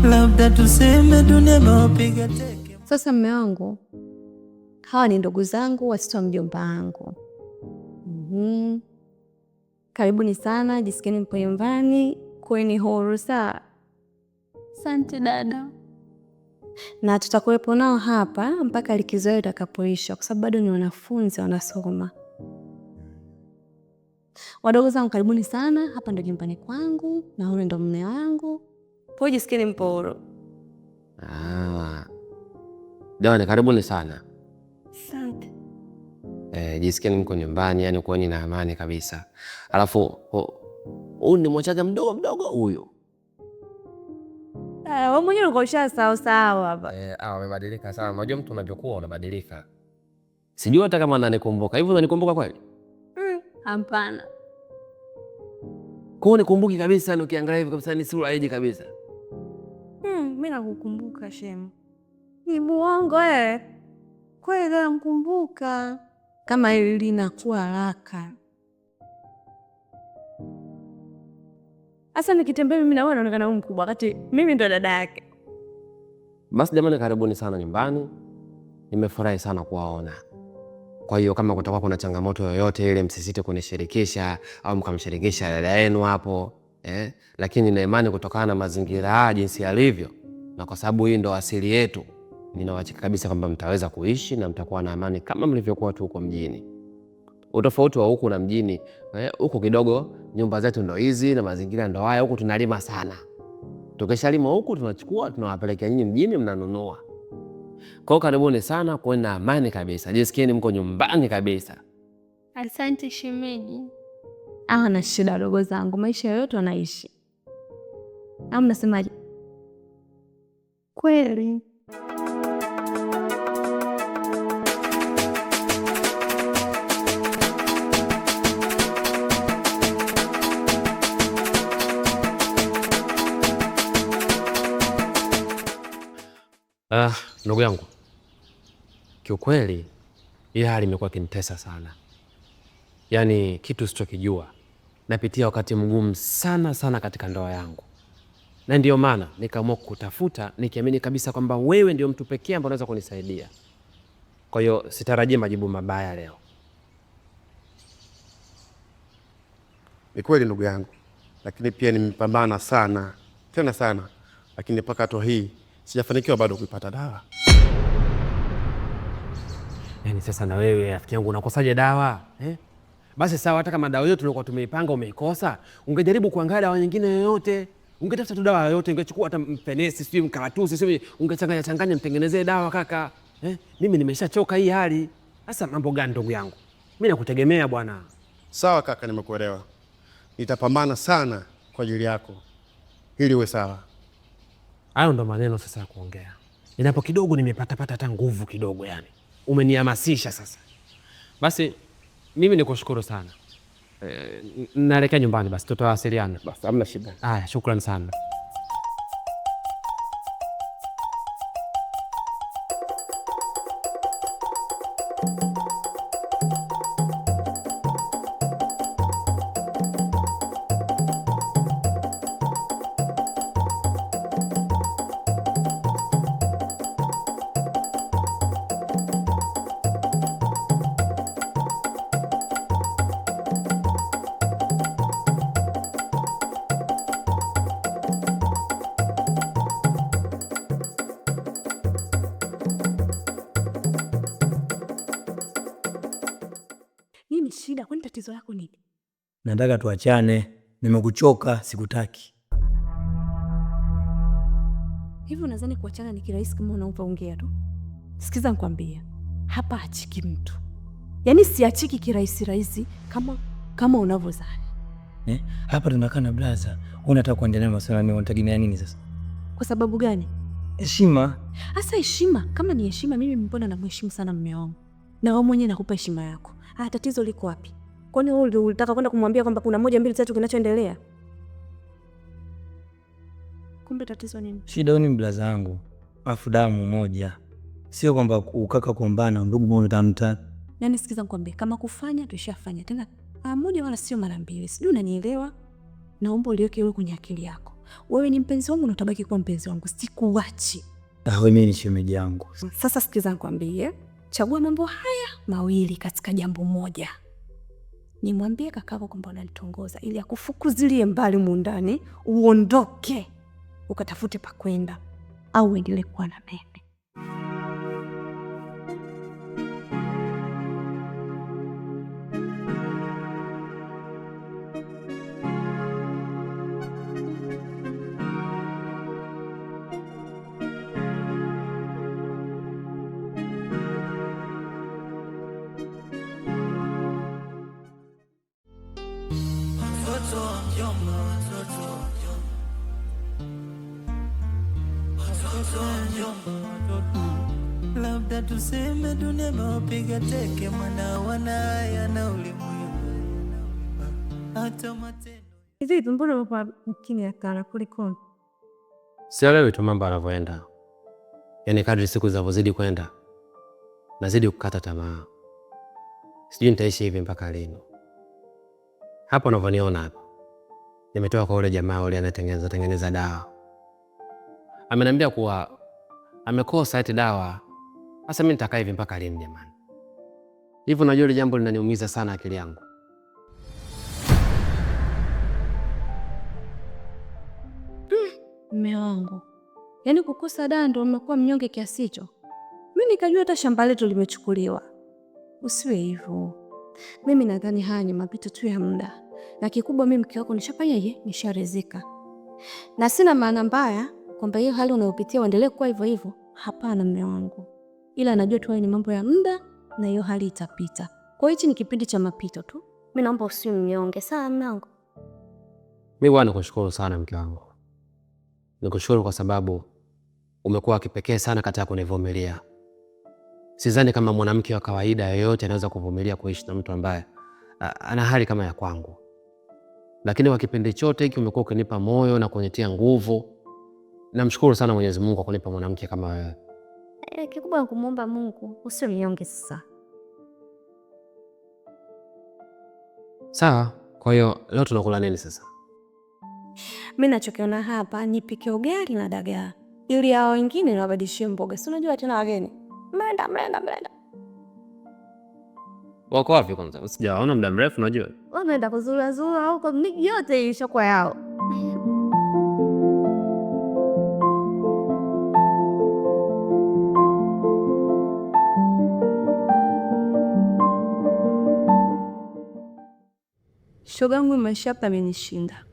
Labda tuseme dunia mapiga teke. Sasa mume wangu, hawa ni ndugu zangu, watoto wa mjomba wangu. Karibuni sana, jisikieni mpo nyumbani, kweni huru sawa. Asante dada. Na tutakuwepo nao hapa mpaka likizo yao itakapoisha, kwa sababu bado ni wanafunzi wanasoma. Wadogo zangu karibuni sana, hapa ndo nyumbani kwangu na huyu ndo mume wangu. Kwa jisikieni mpo huru. Jamani karibuni sana. Asante. Jisikieni mko nyumbani, yani kuweni na amani kabisa. Alafu huyu ni mwachaga mdogo huyu. Wewe mwenyewe uko sawa hapa. Amebadilika sana. Unajua mtu unavyokuwa unabadilika. Sijui hata kama ananikumbuka. Hivi unanikumbuka kweli? Hapana. Kwa nikumbuki kabisa, ukiangalia hivi kabisa ni sura hiji kabisa. Mimi nakukumbuka shemu. Ni muongo kweli namkumbuka. Kama hili linakuwa haraka. Asa nikitembea mimi na wewe naonekana huyu mkubwa wakati mimi ndo dada yake. Basi jamani karibuni sana nyumbani. Nimefurahi sana kuwaona. Kwa hiyo kama kutakuwa kuna changamoto yoyote ile msisite kunishirikisha au mkamshirikisha dada yenu hapo, lakini na imani kutokana na mazingira jinsi yalivyo na kwa sababu hii ndo asili yetu, ninawachika kabisa kwamba mtaweza kuishi na mtakuwa na amani kama mlivyokuwa tu huko mjini. Utofauti wa huku na mjini, huku kidogo nyumba zetu ndo hizi na mazingira ndo haya, huku tunalima sana. Tukishalima huku tunachukua tunawapelekea nyinyi mjini mnanunua. Kwa hiyo karibuni sana, kuwe na amani kabisa. Jisikieni mko nyumbani kabisa. Asante shemeji. Na shida dogo zangu, maisha yote wanaishi. Mnasemaje? Kweli. Ndugu yangu, kiukweli hii hali imekuwa kinitesa sana. Yaani kitu sichokijua. Napitia wakati mgumu sana katika ndoa yangu. Na ndio maana nikaamua kukutafuta nikiamini kabisa kwamba wewe ndio mtu pekee ambaye unaweza kunisaidia. Kwa hiyo sitarajii majibu mabaya leo. Ni kweli ndugu yangu, lakini pia nimepambana sana, tena sana, lakini mpaka hatua hii sijafanikiwa bado kuipata dawa. Yaani sasa na wewe rafiki yangu unakosaje dawa? Basi sawa, hata kama dawa yote tulikuwa tumeipanga umeikosa, ungejaribu kuangalia dawa nyingine yoyote. Ungetafuta tu dawa yoyote, ungechukua hata mpenesi, sio mkaratusi, sio ungechanganya mtengenezee dawa kaka. Mimi nimeshachoka hii hali. Sasa mambo gani ndugu yangu? Mimi nakutegemea bwana. Sawa kaka, nimekuelewa. Nitapambana sana kwa ajili yako ili uwe sawa. Hayo ndo maneno sasa ya kuongea. Inapo kidogo nimepata hata nguvu kidogo yani. Umenihamasisha sasa. Basi mimi nikushukuru sana. Naelekea nyumbani basi tutawasiliana. Basi hamna shida. Haya, shukrani sana. Shida, kwani tatizo lako nini? Nataka tuachane, nimekuchoka, sikutaki. Hivi unadhani kuachana ni kirahisi kama unaongea tu? Sikiza nikwambie, hapa hachiki mtu. Yaani siachiki kirahisi kama unavyodhani. Hapa tunakaa na blaza. Unataka kuendelea masuala ni unategemea nini sasa? Kwa sababu gani? Heshima. Asa heshima, kama ni heshima mimi mbona namheshimu sana mume wangu. Na wewe mwenyewe nakupa heshima yako. Tatizo liko wapi? Kwani wewe ulitaka kwenda kumwambia kwamba kuna 1 2 3 kinachoendelea? Kumbe tatizo nini? Shida ni blaza yangu. Afu damu moja. Sio kwamba ukaka kuombana ndugu mmoja tamta. Yaani sikiza nikwambie, kama kufanya tushafanya tena mara moja wala sio mara mbili. Sijui unanielewa? Naomba uliweke hilo kwenye akili yako. Wewe ni mpenzi wangu na utabaki kuwa mpenzi wangu. Sikuachi. Wewe mimi ni shemeji yangu. Sasa sikiza nikwambie, chagua mambo haya mawili katika jambo moja. Nimwambie kakako kwamba unanitongoza ili akufukuzilie mbali mundani, uondoke ukatafute pa kwenda au uendelee kuwa na mimi. Labda tuseme dunia mapiga teke, mwana wanaya na ulimwengu hata matendo. Hivi mbona upo mkini sana kuliko? Sielewi tu mambo yanavyoenda. Yaani kadri siku zinavyozidi kwenda nazidi kukata tamaa. Sijui nitaishi hivi mpaka lini. Hapo unavyoniona hapa, nimetoka kwa yule jamaa yule anatengeneza dawa. Ameniambia kuwa amekosa eti dawa. Sasa mimi nitakaa hivi mpaka lini jamani? Hivyo unajua ile jambo linaniumiza sana akili yangu. Mume wangu, yaani kukosa dawa ndio umekuwa mnyonge kiasi hicho? Mimi nikajua hata shamba letu limechukuliwa. Usiwe hivyo. Mimi nadhani haya ni mapito tu ya muda. Na kikubwa mimi mke wako nisharizika. Na sina maana mbaya kwamba hiyo hali unayopitia uendelee kuwa hivyo hivyo. Hapana mume wangu. Ila najua tu ni mambo ya muda na hiyo hali itapita. Kwa hiyo hichi ni kipindi cha mapito tu. Mimi naomba usiwe mnyonge, sawa mume wangu? Mimi bwana nikushukuru sana mke wangu. Nikushukuru kwa sababu umekuwa kipekee sana katika kunivumilia. Sidhani kama mwanamke wa kawaida yoyote anaweza kuvumilia kuishi na mtu ambaye ana hali kama ya kwangu. Lakini kwa kipindi chote hiki umekuwa ukinipa moyo na kunitia nguvu. Namshukuru sana Mwenyezi Mungu kwa kunipa mwanamke kama wewe. Kikubwa kumuomba Mungu usiwe mnyonge sasa. Sawa, kwa hiyo leo tunakula nini sasa? Mimi nachokiona hapa nipike ugali na dagaa. Ili hao wengine niwabadilishie mboga. Si unajua tena wageni. Mlenda. Wako wapi kwanza? Sijaona muda mrefu unajua. Wameenda kuzura huko, miji yote ilishakuwa yao. Shogangu maisha hapa amenishinda.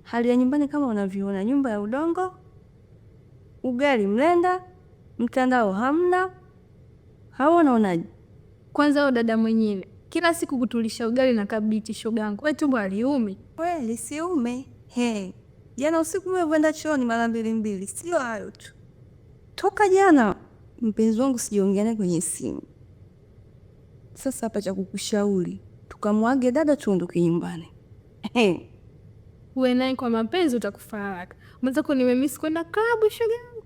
Hali ya nyumbani kama unavyoona, nyumba ya udongo, ugali mlenda, mtandao hamna. Hao unaonaje? Kwanza huyo dada mwenyewe kila siku kutulisha ugali na kabichi, shogangu. Wewe tumbo aliume. Kweli siume. Jana usiku umeenda chooni mara mbili. Sio hayo tu. Toka jana mpenzi wangu sijaongea naye kwenye simu. Sasa hapa cha kukushauri, tukamwage dada tuondoke nyumbani. Wewe naye kwa mapenzi utakufa haraka. Mwanzo nimemiss kwenda klabu, shogangu.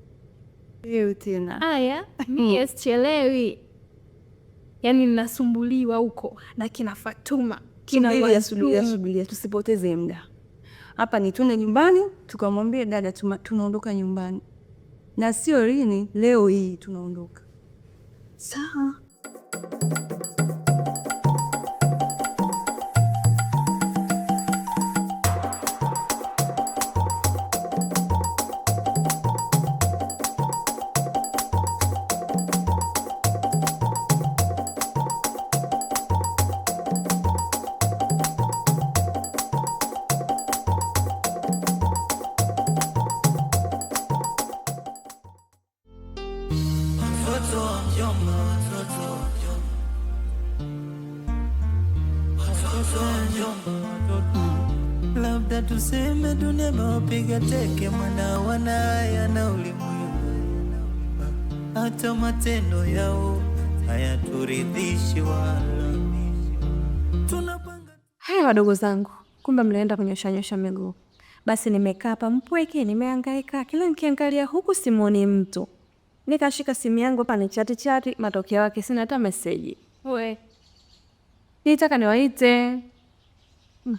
Wewe tena. Haya, mimi sichelewi. Yaani ninasumbuliwa huko na kina Fatuma, kina Subiria, tusipoteze muda. Hapa ni twende nyumbani, tukamwambie dada tunaondoka nyumbani. Na sio lini, leo hii tunaondoka. Sawa. Labda tuseme dunia mapiga teke, mwana wanaya na ulimwengu hata matendo yao hayaturidhishi wala. Haya wadogo zangu, kumbe mnaenda kunyosha miguu. Basi nimekaa hapa mpweke, nimehangaika, kila nikiangalia huku simuoni mtu. Nikashika simu yangu hapa ni chati, matokeo yake sina hata message. We nitaka niwaite.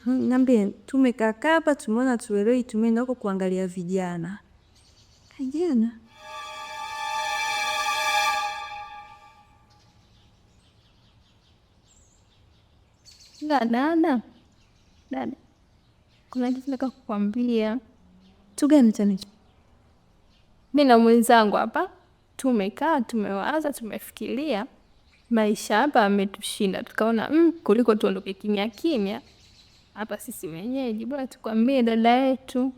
Niambie, tumekaa hapa tumeona tuelewi, tumeenda huko kuangalia vijana. Vijana? Dada, kuna kitu nataka kukwambia. Tu gani tena? Mimi na mwenzangu hapa tumekaa, tumewaza, tumefikiria maisha hapa ametushinda, tukaona kuliko tuondoke kimya kimya hapa sisi wenyeji, bora tukwambie dada yetu.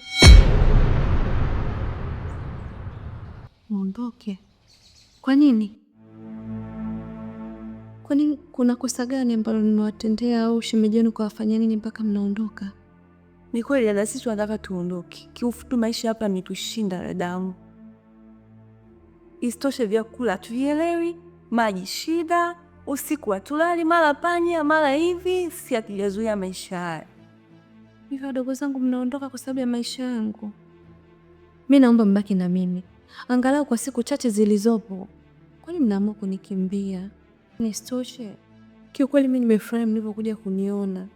Muondoke? Kwa nini? Kwani kuna kosa gani ambalo nimewatendea au shemeji yenu kawafanyia nini mpaka mnaondoka? Ni kweli dada, sisi tunataka tuondoke. Kiufupi maisha hapa yametushinda dadangu. Isitoshe vyakula tuvielewi, maji shida, usiku hatulali, mara panya, mara hivi, si hatujazuia maisha haya. Hivyo wadogo zangu mnaondoka kwa sababu ya maisha yangu. Mimi naomba mbaki na mimi. Angalau kwa siku chache zilizopo. Kwani mnaamua kunikimbia? Isitoshe, kiukweli mimi nimefurahi mlivyokuja kuniona.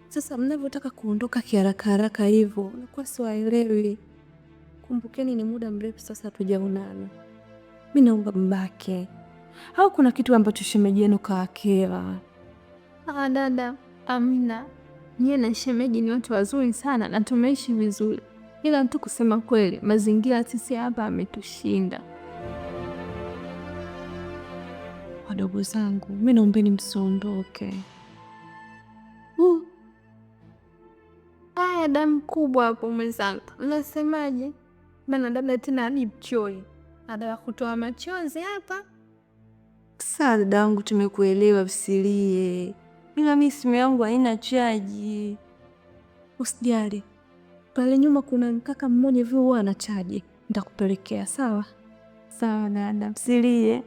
Sasa mnavyotaka kuondoka kiharaka haraka hivyo, nakuwa siwaelewi. Kumbukeni ni muda mrefu sasa hatujaonana. Mimi naomba mbaki. Au kuna kitu ambacho shemeji yenu kawakera? Dada, amna. Nyie na shemeji ni watu wazuri sana na tumeishi vizuri. Ila tu kusema kweli, mazingira sisi hapa ametushinda. Wadogo zangu, mimi naombeni msiondoke. Haya damu kubwa hapo mwenzangu. Unasemaje? Maana dada tena ni mchoi. Anataka kutoa machozi hapa. Sasa dadangu, tumekuelewa, usilie. Ila mimi simu yangu haina chaji. Usijali. Pale nyuma kuna kaka mmoja hivi huwa ana chaji. Nitakupelekea, sawa? Sawa dada, usilie.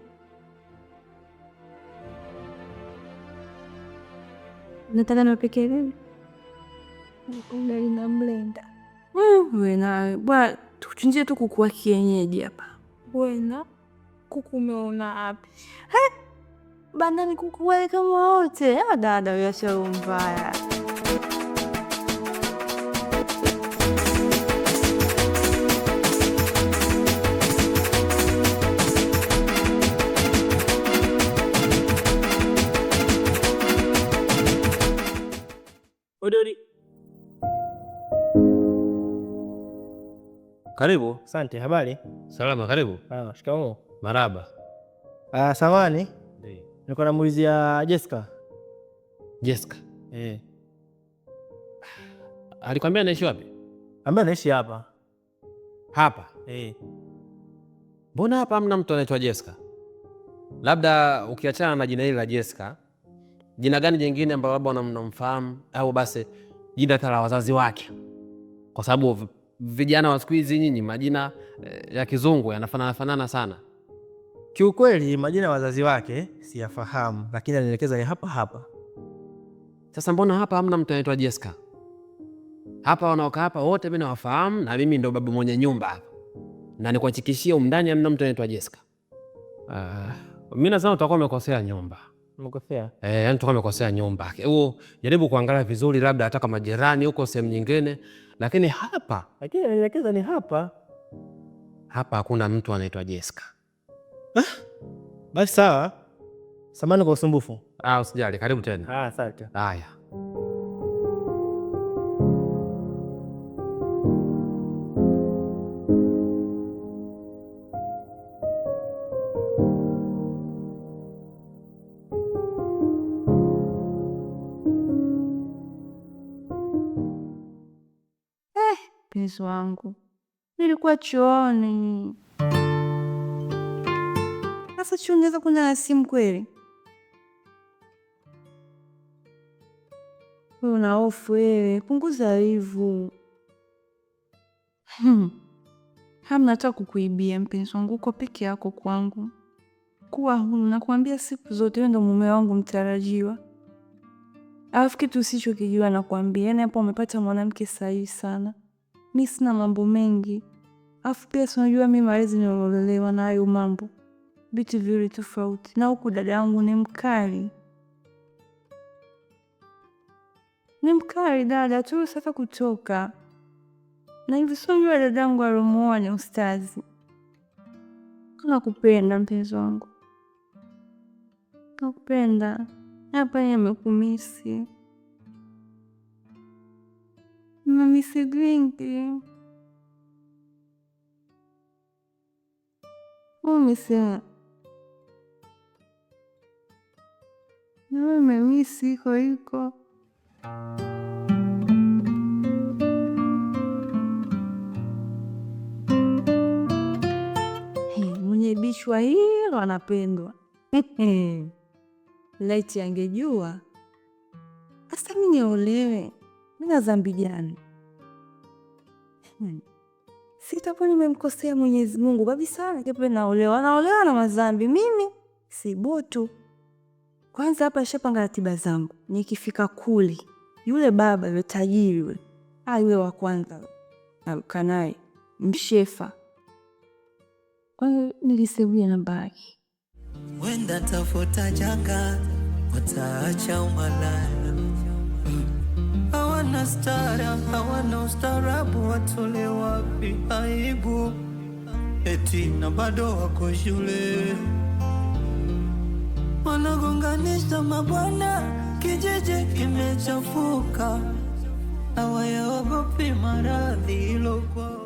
Nataka niwapekee nini? Ugali na mlenda. Wewe nawe bwana, tuchinjie tu kuku wa kienyeji hapa. Bwana, kuku umeona wapi? Bandani kuku wale kama wote. Dada wewe sio mbaya. Odori. Karibu. Asante, habari? Salama, karibu. Shikamoo. Maraba. Samahani. Ndiyo. Nilikuwa namuulizia Jessica. Jessica. Alikwambia anaishi wapi? Ambaye anaishi hapa. Hapa? Mbona hapa hamna mtu anaitwa Jessica? Labda ukiachana na jina hili la Jessica, jina gani jingine ambalo labda unamfahamu, au basi jina hata la wazazi wake? Kwa sababu vijana wa siku hizi nyinyi majina ya kizungu yanafanana sana. Kiukweli majina ya wazazi wake siyafahamu, lakini anaelekeza hapa hapa. Sasa mbona hapa hamna mtu anaitwa Jessica? Hapa wanaokaa hapa wote mimi nawafahamu, na mimi ndo baba mwenye nyumba hapa. Na nikuhakikishia umndani hamna mtu anaitwa Jessica. Mimi nasema utakuwa umekosea nyumba. Umekosea? Yani utakuwa umekosea nyumba. Jaribu kuangalia vizuri, labda hata kama jirani huko sehemu nyingine, lakini hapa, lakini anaelekeza ni hapa. Hapa hakuna mtu anaitwa Jessica. Basi sawa. Samahani kwa usumbufu. Usijali, karibu tena. Asante. Haya. Mpenzi wangu, nilikuwa chooni. Sasa chooni unaweza kuenda na simu kweli? Wewe una hofu wewe, punguza wivu. Hamna hata kukuibia mpenzi wangu, uko peke yako kwangu. Kuwa huru, nakwambia siku zote wewe ndo mume wangu mtarajiwa. Alafu kitu usichokijua nakwambia, yani hapo umepata mwanamke sahihi sana. Mimi sina mambo mengi. Alafu pia unajua mimi malezi nilolelewa na hayo mambo. Vitu viwili tofauti. Na huku dada yangu ni mkali. Ni mkali dada tu sasa kutoka. Na hivi sio yule dadangu alomuoa ni ustazi. Nakupenda mpenzi wangu. Nakupenda. Hapa nimekumisi. Nimemisi gwingi. Umesema. Nimemisi iko. Mwenye bichwa hilo anapendwa. Laiti angejua. Asa mimi niolewe. Mimi na dhambi gani? Sitakuwa nimemkosea Mwenyezi Mungu kabisa. Kepe naolewa na madhambi mimi si botu. Kwanza hapa nishapanga ratiba zangu. Nikifika kule yule baba yule tajiri yule yule wa kwanza alkanai mshefa. Kwa hiyo niliseulia namba yake. Wenda tafuta janga, wataacha umalaya. Hawana stara, hawana ustarabu, watole wapi aibu? Eti na bado wako shule. Wanagonganisha mabwana, kijiji kimechafuka. Hawayaogopi maradhi hilo kwao.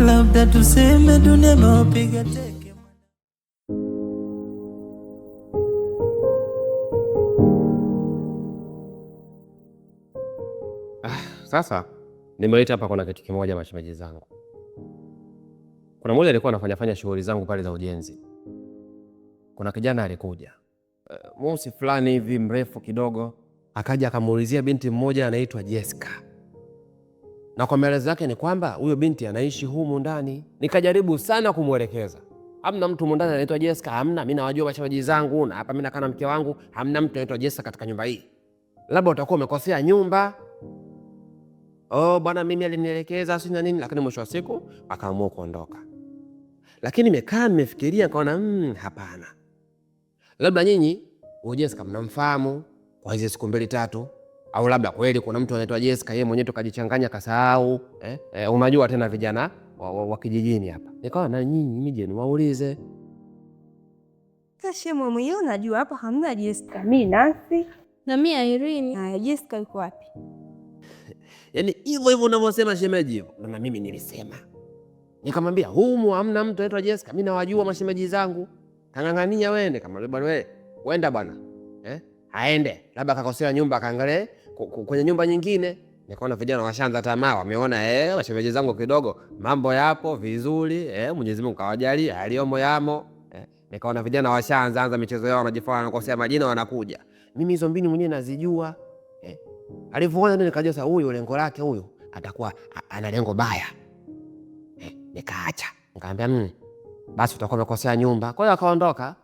Labda tuseme dunia imewapiga teke. Sasa nimeleta hapa kuna kitu kimoja mashemeji zangu. Kuna mmoja alikuwa anafanya shughuli zangu pale za ujenzi. Kuna kijana alikuja. Mweusi fulani hivi mrefu kidogo, akaja akamuulizia binti mmoja anaitwa Jessica. Na kwa maelezo yake ni kwamba huyo binti anaishi humu ndani. Nikajaribu sana kumuelekeza. Hamna mtu humu ndani anaitwa Jessica, hamna. Mimi nawajua mashemeji zangu na hapa mimi nakaa na mke wangu, hamna mtu anaitwa Jessica katika nyumba hii. Labda utakuwa umekosea nyumba. Bwana mimi alinielekeza si na nini, lakini mwisho wa siku akaamua kuondoka. Lakini nimekaa nimefikiria kaona hapana. Labda nyinyi huyo Jessica mnamfahamu kwa hizo siku 2-3. Au labda kweli kuna mtu anaitwa Jessica yeye mwenyewe tukajichanganya kasahau. Unajua tena vijana wa kijijini hapa. Nikawa na nyinyi nije niwaulize. Kashe mwenyewe unajua hapa hamna Jessica. Mimi Nancy na mimi Irene. Na Jessica yuko wapi? Yaani hivyo unavyosema shemeji hivyo. Na mimi nilisema. Nikamwambia humu hamna mtu anaitwa Jessica. Mimi nawajua mashemeji zangu. Kangangania wende kama bwana wewe. Wenda bwana. Aende. Labda akakosea nyumba akaangalie kwenye nyumba nyingine. Nikaona vijana washaanza tamaa, wameona mashemeji zangu kidogo mambo yapo vizuri, Mwenyezi Mungu kawajali, aliyomo yamo. Nikaona vijana washaanza michezo yao, wanajifanya wanakosea majina wanakuja. Mimi hizo mbinu mwenyewe nazijua. Alipoona ndio nikajua sasa huyu lengo lake huyu atakuwa ana lengo baya. Nikaacha. Nikamwambia basi utakuwa umekosea nyumba. Kwa hiyo akaondoka.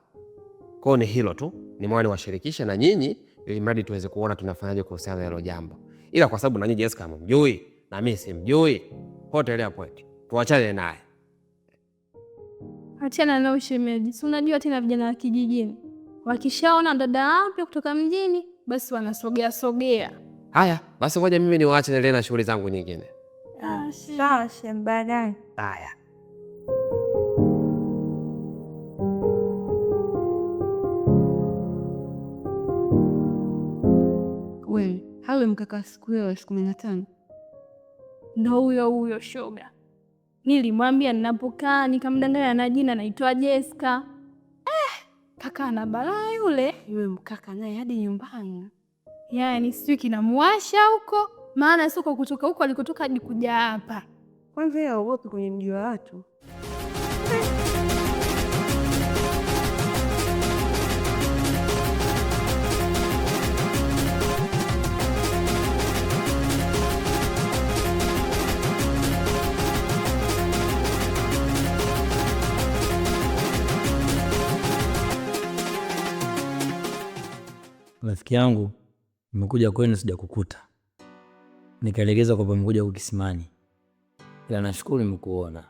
Kwa ni hilo tu. Nimeona niwashirikishe na nyinyi ili mradi tuweze kuona tunafanyaje kuhusiana na hilo jambo. Ila kwa sababu na nyinyi Jessica mjui na mimi simjui, potelea pote. Tuachane naye. Achana na ushemeji. Si unajua tena vijana wa kijijini. Wakishaona dada mpya kutoka mjini, basi wanasogea. Haya, basi ngoja mimi niwaache niendelee na shughuli zangu nyingine. Sawa, baadaye. Haya. Wewe, hawe mkaka siku hiyo 15. Ndio huyo shoga. Nilimwambia ninapokaa nikamdanganya na jina naitwa Jessica. Kaka ana balaa yule. Yule mkaka naye hadi nyumbani. Yaani sijui kinamwasha huko, maana sio kwa kutoka huko alikotoka hadi kuja hapa. Kwanza yeye haogopi kwenye mji wa watu. Rafiki yangu, nimekuja kwenu sijakukuta. Nikaelekeza kwamba nimekuja huku kisimani. Ila nashukuru nimekuona.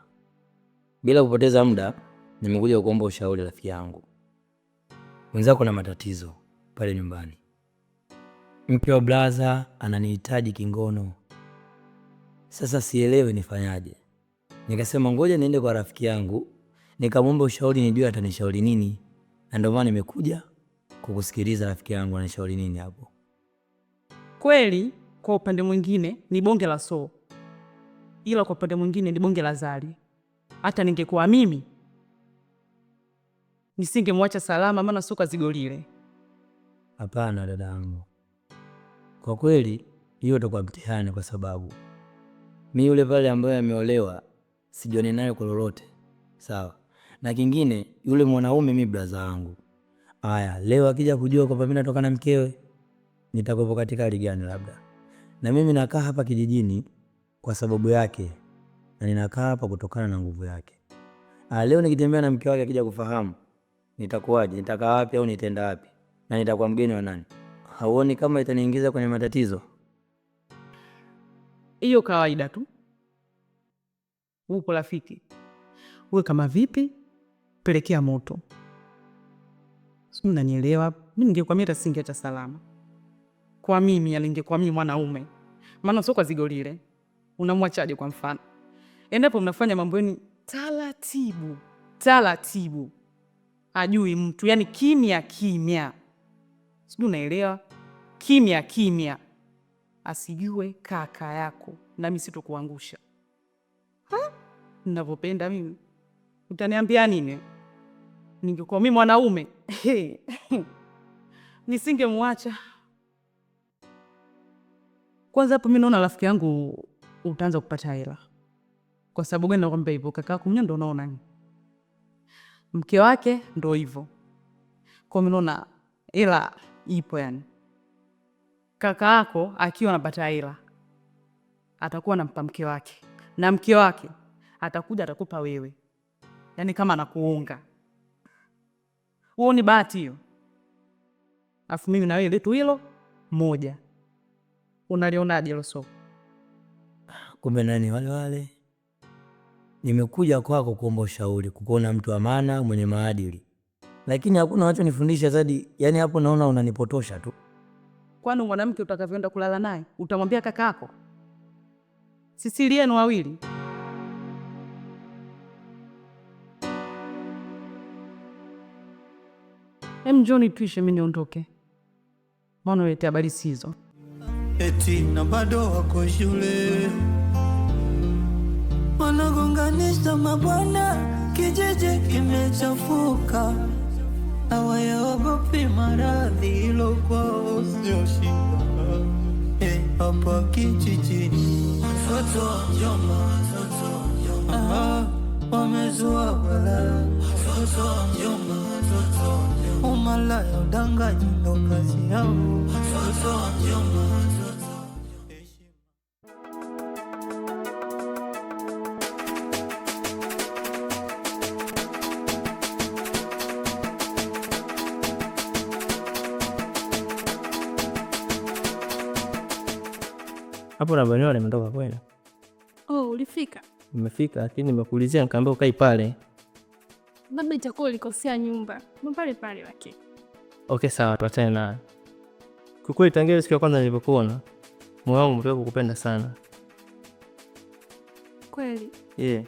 Bila kupoteza muda, nimekuja kuomba ushauri rafiki yangu. Mwenzako na matatizo pale nyumbani. Mke wa blaza ananihitaji kingono. Sasa sielewi nifanyaje. Nikasema ngoja niende kwa rafiki yangu, nikamwomba ushauri nijue atanishauri nini. Na ndio maana nimekuja kukusikiliza rafiki yangu anishauri nini hapo. Kweli kwa upande mwingine ni bonge la soo, ila kwa upande mwingine ni bonge la zali. Hata ningekuwa mimi nisingemwacha salama, maana sio kazigo lile. Hapana dadangu, kwa kweli hiyo itakuwa mtihani, kwa sababu mimi yule pale ambaye ameolewa sijioni naye kwa lolote, sawa? Na kingine yule mwanaume mimi blaza wangu. Aya, leo akija kujua kwamba mimi natoka na mkewe, nitakopo katika hali gani labda? Na mimi nakaa hapa kijijini kwa sababu yake, na ninakaa hapa kutokana na nguvu yake. Leo nikitembea na mke wake akija kufahamu, nitakuwaje? Nitakaa wapi au nitaenda wapi? Na nitakuwa mgeni wa nani? Hauoni kama itaniingiza kwenye matatizo? Hiyo kawaida tu. Upo rafiki, uwe kama vipi, pelekea moto. Sio, unanielewa? Mimi ningekuwa mimi tasingeacha salama. Kwa mimi alingekuwa mimi mwanaume. Maana sio kwa zigo lile. Unamwachaje kwa mfano? Endapo mnafanya mambo yenu taratibu, taratibu. Ajui mtu, yani kimya kimya. Sio, unaelewa? Kimya kimya. Asijue kaka yako na mimi sitokuangusha. Ninavyopenda mimi. Utaniambia nini? Ningekuwa mimi mwanaume, nisingemwacha. Kwanza hapo mimi naona rafiki yangu utaanza kupata hela. Kwa sababu gani nakwambia hivyo? Kaka yako mwenyewe ndo unaona. Mke wake ndo hivyo. Kwa mimi naona hela ipo yani. Kaka yako akiwa anapata hela atakuwa anampa mke wake. Na mke wake atakuja atakupa wewe. Yaani kama anakuunga. Huo ni bahati hiyo. Afu mimi na wewe letu hilo moja. Unalionaje hilo soko? Kumbe nani wale? Nimekuja kwako kuomba ushauri, kukuona mtu wa maana, mwenye maadili. Lakini hakuna wacho nifundisha zaidi, yani hapo naona unanipotosha tu. Kwani mwanamke utakavyoenda kulala naye, utamwambia kaka yako? Sisi lienu wawili. Njoni tuishe mimi niondoke. Maana wewe habari sizo. Eti na bado wako shule. Wanagonganisha mabwana, kijiji kimechafuka. Hawayaogopi maradhi, hilo kwao sio shida. Hapa kijijini watoto wa mjomba, wamezua balaa. Watoto wa mjomba, umalaya udanganyi ndo kazi yao. Watoto wa mjomba. Hapo na bwana nimetoka kwenda. Oh, ulifika? Nimefika, lakini nimekuulizia nikaambia ukai pale. Labda itakuwa ulikosea nyumba. Pale pale lakini. Okay sawa, tuachane naye. Kwa kweli tangia siku ya kwanza nilipokuona, moyo wangu umetoka kukupenda sana. Kweli? Yeah.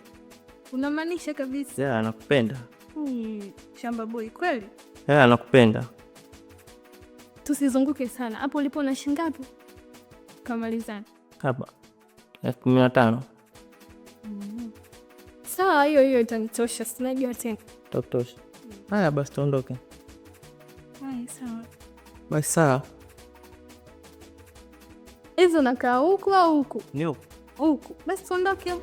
Unamaanisha kabisa? Yeah, anakupenda. Shamba boy kweli? Yeah, anakupenda. Tusizunguke sana. Hapo ulipo na shilingi ngapi? Kamalizana. Hapa 15. Sawa, hiyo itanitosha. Sinajua tena. Tokutosha. Haya basi tuondoke. Sawa. Basi sawa. Hizo nakaa huku au huku? Ni huku. Huku. Basi tuondoke.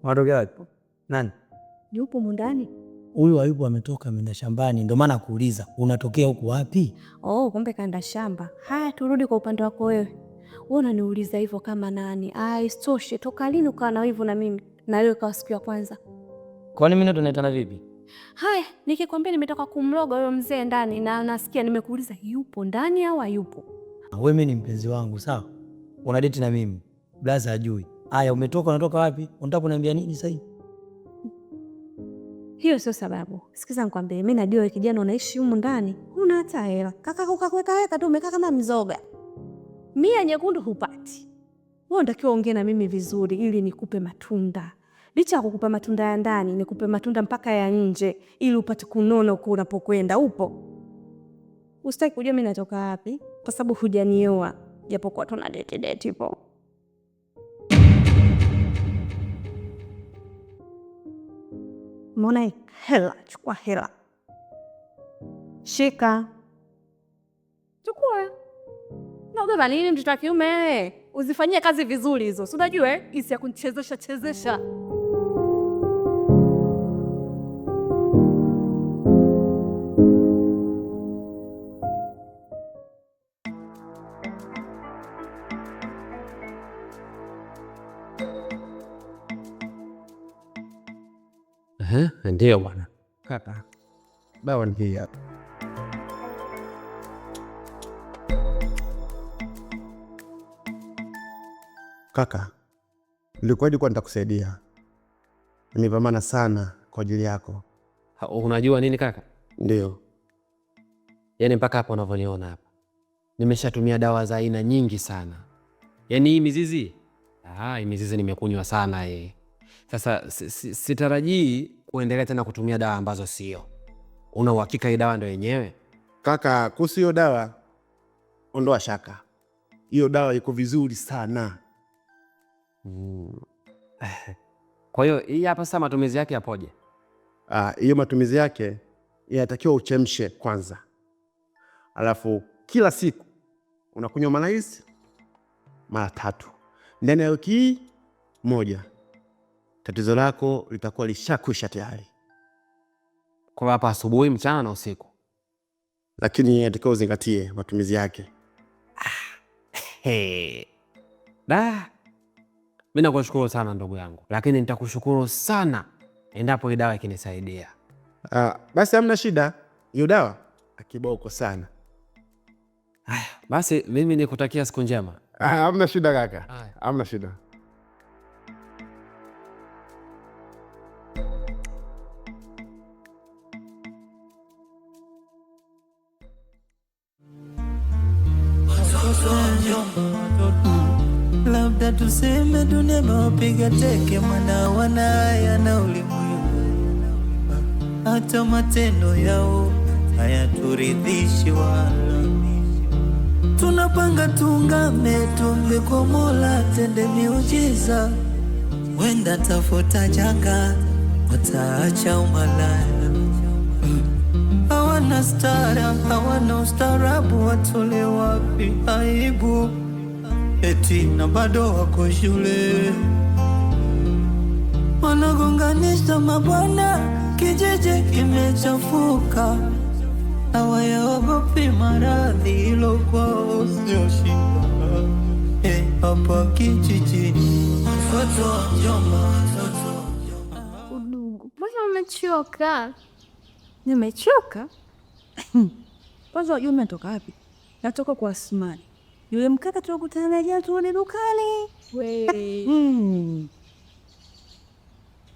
Unatokea wapi? Nani? Yupo mundani. Huyu hayupo, ametoka ameenda shambani. Ndio maana kuuliza unatokea huku wapi? Oh, kumbe kaenda shamba. Haya, turudi kwa upande wako wewe. Wewe unaniuliza hivyo kama nani? Isitoshe, toka lini ukawa na hivyo na mimi? Na leo ikawa siku ya kwanza. Kwani mimi ndo tunaitana vipi? Haya, nikikwambia nimetoka kumloga huyo mzee ndani na nasikia nimekuuliza yupo ndani au hayupo? Wewe mimi ni mpenzi wangu, sawa? Una date na mimi. Blaza ajui. Haya, umetoka, unatoka wapi? Unataka kuniambia nini sasa hivi? Hiyo sio sababu. Sikiza nikwambie, mimi najua wewe kijana unaishi humu ndani. Huna hata hela. Kaka ukakuweka tu umekaa kama mzoga. Mia nyekundu hupati. Wewe unatakiwa ongea na mimi vizuri ili nikupe matunda. Licha ya kukupa matunda ya ndani, nikupe matunda mpaka ya nje ili upate kunona huko unapokwenda. Upo? Usitaki kujua mimi natoka wapi kwa sababu hujanioa. Japokuwa tuna date ipo. Mbona hela? Chukua hela. Shika. Chukua. Na ubeba nini mtoto wa kiume? Uzifanyie kazi vizuri hizo. Si unajua isi ya kunichezesha. Ndio bwana. Kaka, dawa ni hii hapa. Kaka, nilikuahidi kuwa nitakusaidia. Nimepambana sana kwa ajili yako. Unajua nini kaka? Ndio. Yaani mpaka hapo unavyoniona hapa, nimeshatumia dawa za aina nyingi sana. Yaani hii mizizi, hii mizizi nimekunywa sana . Sasa sitarajii kuendelea tena kutumia dawa ambazo sio. Una uhakika hii dawa ndio yenyewe? Kaka, kuhusu hiyo dawa, ondoa shaka. Hiyo dawa iko vizuri sana. Kwa hiyo hii hapa sasa matumizi yake yapoje? Hiyo matumizi yake inatakiwa uchemshe kwanza. Alafu kila siku unakunywa mara hizi mara 3. Ndani ya wiki moja tatizo lako litakuwa lishakwisha tayari. Kwa hapa asubuhi, mchana na usiku. Lakini inatakiwa uzingatie matumizi yake. Mimi nakushukuru sana ndugu yangu, lakini nitakushukuru sana endapo hii dawa ikinisaidia. Basi hamna shida. Hiyo dawa kiboko sana. Basi mimi nikutakia siku njema. Hamna shida kaka. Hamna shida. Labda tuseme dunia mawapiga teke, mwana wanaya na ulimwengu. Hata matendo yao hayaturidhishi wala. Tunapanga tungame, tumbe kwa Mola tende miujiza. Wenda tafuta janga, wataacha umalaya. Hawana stara, hawana ustarabu, watole wapi aibu? Eti na bado wako shule, wanagonganisha mabwana, kijiji kimechafuka. Hawayaogopi maradhi, ilo kwao sio shida. Hapa kijijini watoto wa mjomba, watoto Udugu, mbona umechoka? Nimechoka? Kwanza wajua umetoka wapi? Natoka kwa Asmani. Yule mkaka tulikutana naye jana tuone dukani. Wewe.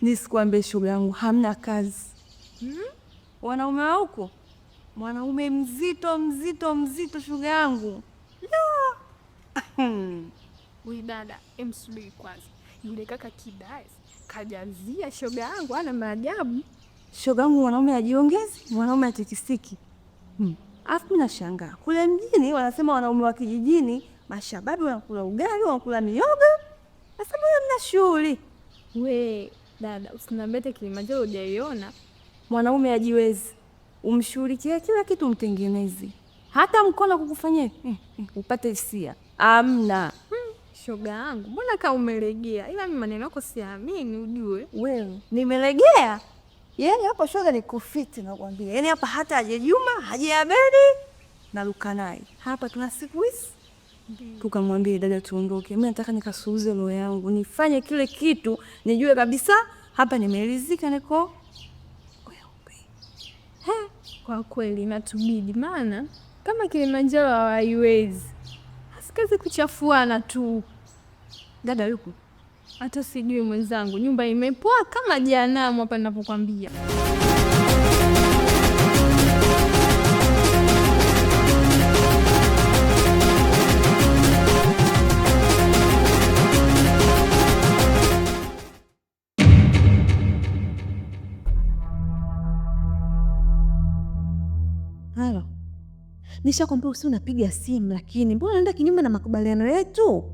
Nisikuambie shughuli yangu hamna kazi. Wanaume wa huko Mwanaume mzito mzito mzito, shoga yangu. Wewe dada, emsubiri kwanza. Yule kaka Kidai kajazia shoga yangu, ana maajabu. Shoga yangu mwanaume ajiongezi, mwanaume atikisiki. Alafu mimi nashangaa. Kule mjini wanasema wanaume wa kijijini mashababi wanakula ugali, wanakula miogo. Sasa mbona mna shughuli? We dada, usiniambie Kilimanjaro hujaiona. Mwanaume ajiwezi. Umshughulikie kila kitu, mtengenezi. Hata mkono kukufanyia upate hisia. Amna. Shoga yangu, mbona kama umelegea? Ila mimi maneno yako siamini ujue. Wewe, nimelegea? Yaani hapa shoga ni kufiti nakwambia. Yaani hapa hata aje Juma, haje Abedi na Lukanai. Hapa tuna siku hizi. Tukamwambia dada tuondoke. Mimi nataka nikasuuze roho yangu, nifanye kile kitu, nijue kabisa hapa nimeridhika, niko kwa kweli natubidi, maana kama Kilimanjaro hawaiwezi. Asikaze kuchafuana tu. Dada yuko? Hata sijui mwenzangu, nyumba imepoa kama jehanamu hapa ninapokuambia. Halo. Nishakwambia usi unapiga simu, lakini mbona unaenda kinyume na makubaliano yetu?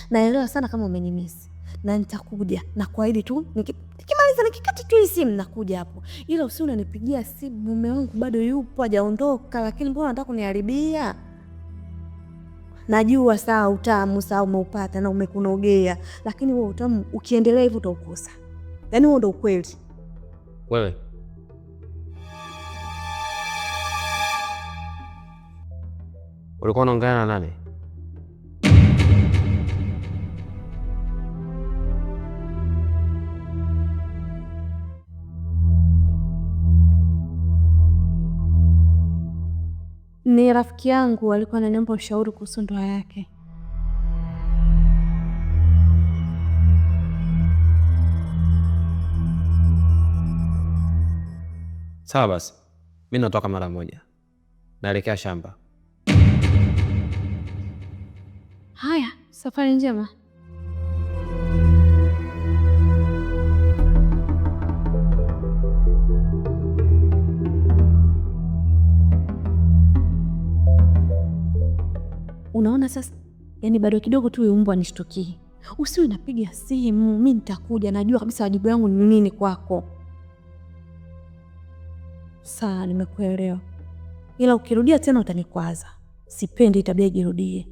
Naelewa sana kama umenimisi. Na nitakuja na kuahidi tu nikimaliza nikikata tu simu nakuja hapo. Ila usi unanipigia simu, mume wangu bado yupo hajaondoka, lakini mbona unataka kuniharibia? Najua saa utamu saa umeupata na umekunogea, lakini wewe utamu ukiendelea hivyo utaukosa. Yaani huo ndio ukweli. Wewe ulikuwa unaongea na nani? Ni rafiki yangu alikuwa ananiomba ushauri kuhusu ndoa yake. Sawa basi, mimi natoka mara moja, naelekea shamba. Haya, safari njema. Unaona sasa? Yaani bado kidogo tu yule mbwa anishtukie. Usiwe napiga simu, mimi nitakuja, najua kabisa wajibu wangu ni nini kwako. Sawa, nimekuelewa. Ila ukirudia tena utanikwaza. Sipendi tabia ijirudie.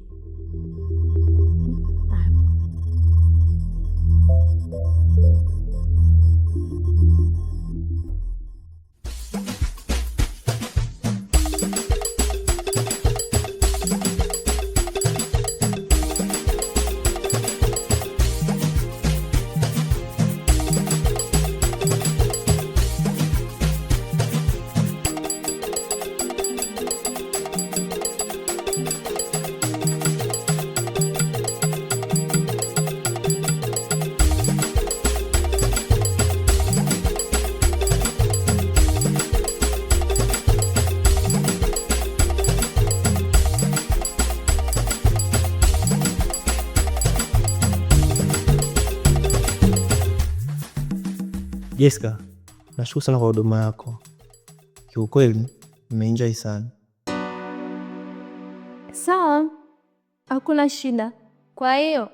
Jessica, nashukuru sana kwa huduma yako. Kiukweli nimeenjoy sana. Sawa, hakuna shida. Kwa hiyo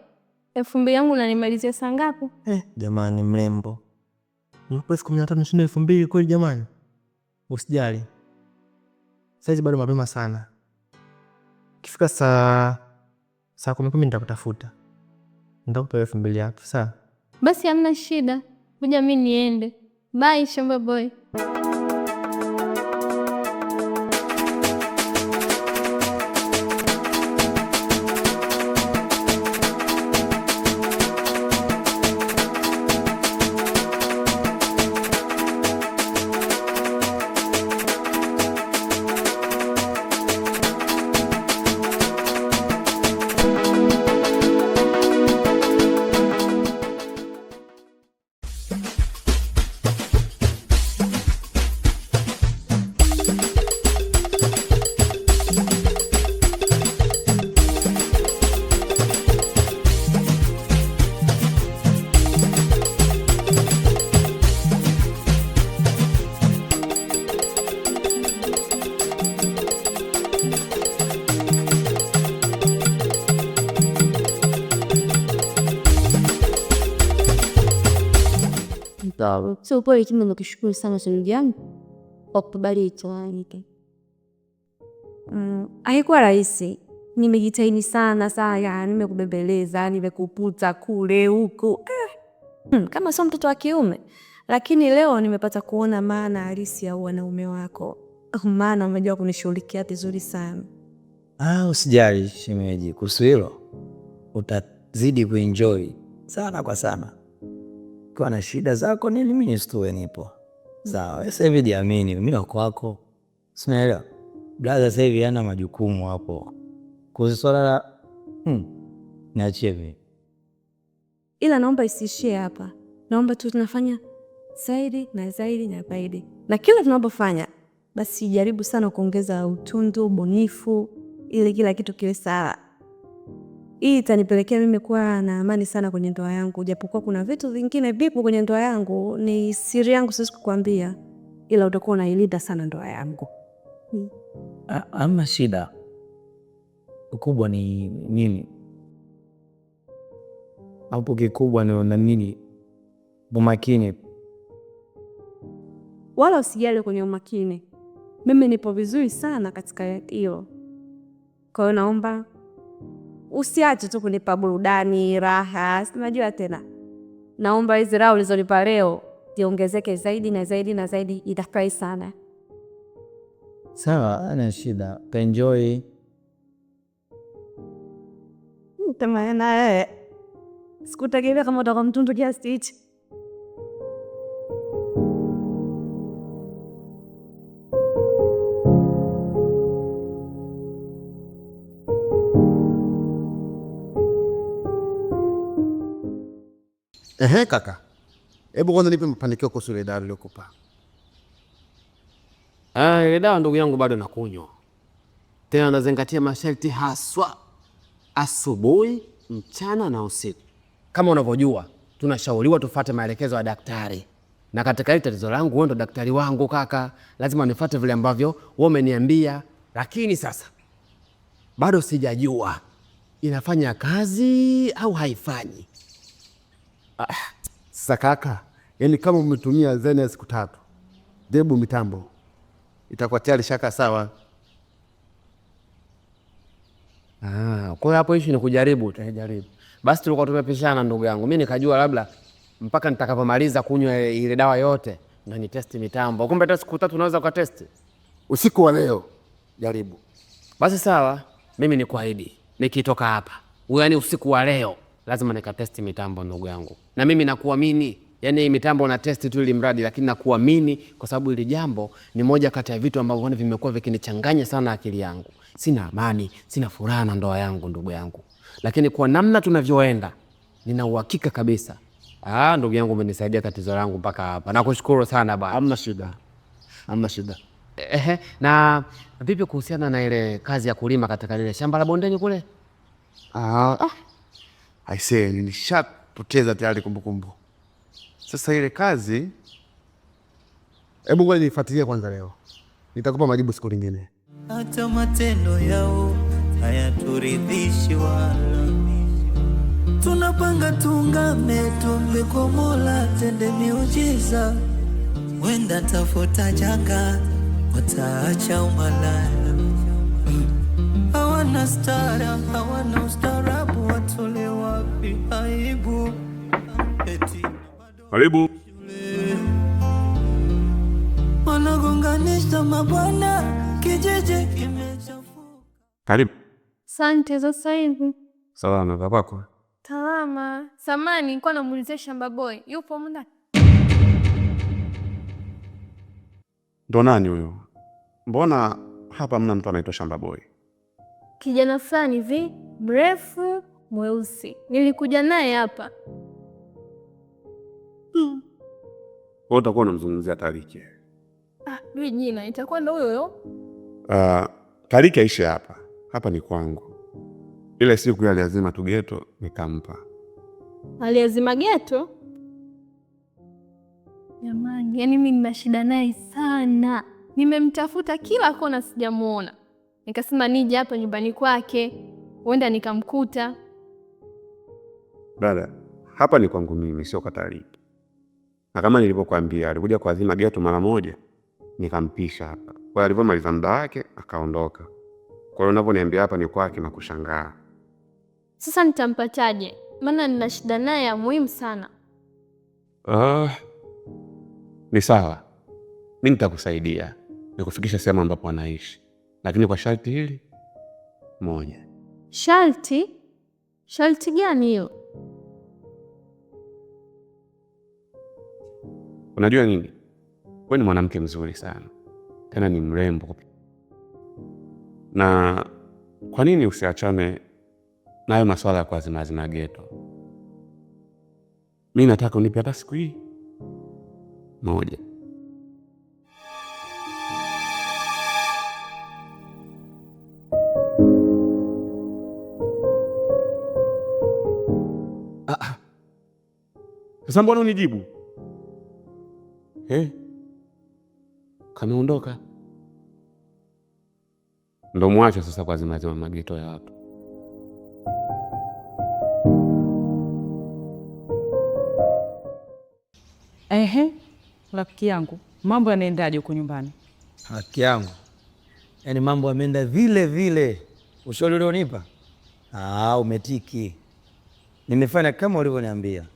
2,000 yangu unanimalizia saa ngapi? Jamani mrembo. Nipo siku 15 nishinda 2,000 kweli jamani. Usijali. Saizi bado mapema sana. Kifika saa 10 nitakutafuta. Nitakupa 2,000 yako, sawa? Basi hamna shida. Ngoja mimi niende. Bye shamba boy. sawa. Sio pole tu, nimekushukuru sana shemeji yangu kwa kukubali itoanike. Haikuwa rahisi. Nimejitahidi sana, nimekubembeleza, nimekuputa kule huko. Kama sio mtoto wa kiume. Lakini leo nimepata kuona maana halisi ya wanaume wako. Maana umejua kunishughulikia vizuri sana. Usijali shemeji, kuhusu hilo utazidi kuenjoy sana kwa sana. Kwa na shida zako nini, mimi nisitue, nipo sawa. Sasa hivi jiamini, mimi wako wako, unaelewa brother. Sasa hivi ana majukumu hapo kuhusu swala la niachie mimi. Ila naomba isiishie hapa. Naomba tu tunafanya zaidi na zaidi na zaidi, na kila tunapofanya basi jaribu sana kuongeza utundu, ubunifu, ili kila kitu kiwe sawa. Hii itanipelekea mimi kuwa na amani sana kwenye ndoa yangu, japokuwa kuna vitu vingine vipo kwenye ndoa yangu ni siri yangu, siwezi kukwambia, ila utakuwa unailinda sana ndoa yangu. Ama shida ukubwa ni nini? Hapo kikubwa ni nini? Umakini. Wala usijali kwenye umakini, mimi nipo vizuri sana katika hilo. Kwa hiyo naomba usiache tu kunipa burudani, raha, unajua tena. Naomba hizi raha ulizonipa leo ziongezeke zaidi na zaidi na zaidi, itafurahi sana. Sawa, ana shida. Enjoy. Tamana sikutegemea kama utakuwa mtundu kiasi hichi. Kaka, hebu kwanza nipe mafanikio kuhusu ile dawa niliyokupa. Ile dawa ndugu yangu bado nakunywa. Tena nazingatia masharti haswa, asubuhi, mchana na usiku. Kama unavyojua, tunashauriwa tufuate maelekezo ya daktari. Na katika hili tatizo langu, wewe ndo daktari wangu kaka. Lazima nifuate vile ambavyo wewe umeniambia. Lakini sasa bado sijajua inafanya kazi au haifanyi. Sasa kaka, yani kama umetumia zaidi ya siku 3, debu mitambo itakuwa tayari shaka sawa. Kwa hiyo hapo hicho ni kujaribu, tutajaribu. Basi tulikuwa tumepishana ndugu yangu. Mimi nikajua labda mpaka nitakapomaliza kunywa ile dawa yote na ni test mitambo. Kumbe hata siku 3 unaweza kwa test. Usiku wa leo jaribu. Basi sawa, mimi nikuahidi nikitoka hapa, yaani usiku wa leo lazima nikatesti mitambo ndugu yangu. Na mimi nakuamini. Yaani hii mitambo na testi tu ili mradi, lakini nakuamini kwa sababu ile jambo ni moja kati ya vitu ambavyo vimekuwa vikinichanganya sana akili yangu. Sina amani, sina furaha na ndoa yangu ndugu yangu. Lakini kwa namna tunavyoenda, nina uhakika kabisa. Ndugu yangu umenisaidia tatizo langu mpaka hapa. Nakushukuru sana baba. Hamna shida. Hamna shida. Na vipi kuhusiana na ile kazi ya kulima katika lile shamba la bondeni kule? Aisee, nilishapoteza tayari kumbukumbu. Sasa ile kazi, hebu ngoja nifuatilie kwanza leo. Nitakupa majibu siku nyingine. Hata matendo yao hayaturidhishi wala. Tunapanga tungame, tuombe kwa Mola tende miujiza. Wenda tafuta janga, wataacha umalaya. Hawana stara, hawana ustarabu, watole wapi aibu. Karibu. Wanagonganisha mabwana, kijiji kimechafuka. Karibu. Asante za sasa hivi. Salama za kwako? Salama. Samani nilikuwa namuulizia Shamba Boy. Yupo muda? Ndo nani huyo? Mbona hapa mna mtu anaitwa Shamba Boy? Kijana fulani hivi, mrefu, mweusi. Nilikuja naye hapa. Wewe utakuwa unamzungumzia Tariki. Ndio jina, itakuwa ndo huyo. Tariki aishi hapa. Hapa ni kwangu. Ile siku ya lazima tu geto nikampa. Aliazima geto? Jamani, yani mimi nina shida naye sana. Nimemtafuta kila kona sijamuona. Nikasema nije hapa nyumbani kwake, huenda nikamkuta. Dada, hapa ni kwangu mimi, sio kwa Tariki. na kama nilivyokuambia alikuja kuazima geto mara moja, nikampisha hapa. Kwa hiyo alivyomaliza muda wake akaondoka. Kwa hiyo unavyoniambia hapa ni kwake na kushangaa. Sasa nitampataje? Maana nina shida naye ya muhimu sana. Ni sawa, mimi nitakusaidia nikufikisha sehemu ambapo anaishi, lakini kwa sharti hili moja. Sharti? Sharti gani hiyo? Unajua nini? Wewe ni mwanamke mzuri sana, tena ni mrembo, na kwa nini usiachane nayo masuala ya kuazima geto? Mimi nataka unipe hata siku hii moja. Sasa mbona unijibu? Kameondoka. Ndo mwache sasa kuazima mageto ya watu. Rafiki yangu, mambo yanaendaje huko nyumbani? Haki yangu, yaani mambo yameenda vile vile. Ushauri ulionipa umetiki, nimefanya kama ulivyoniambia.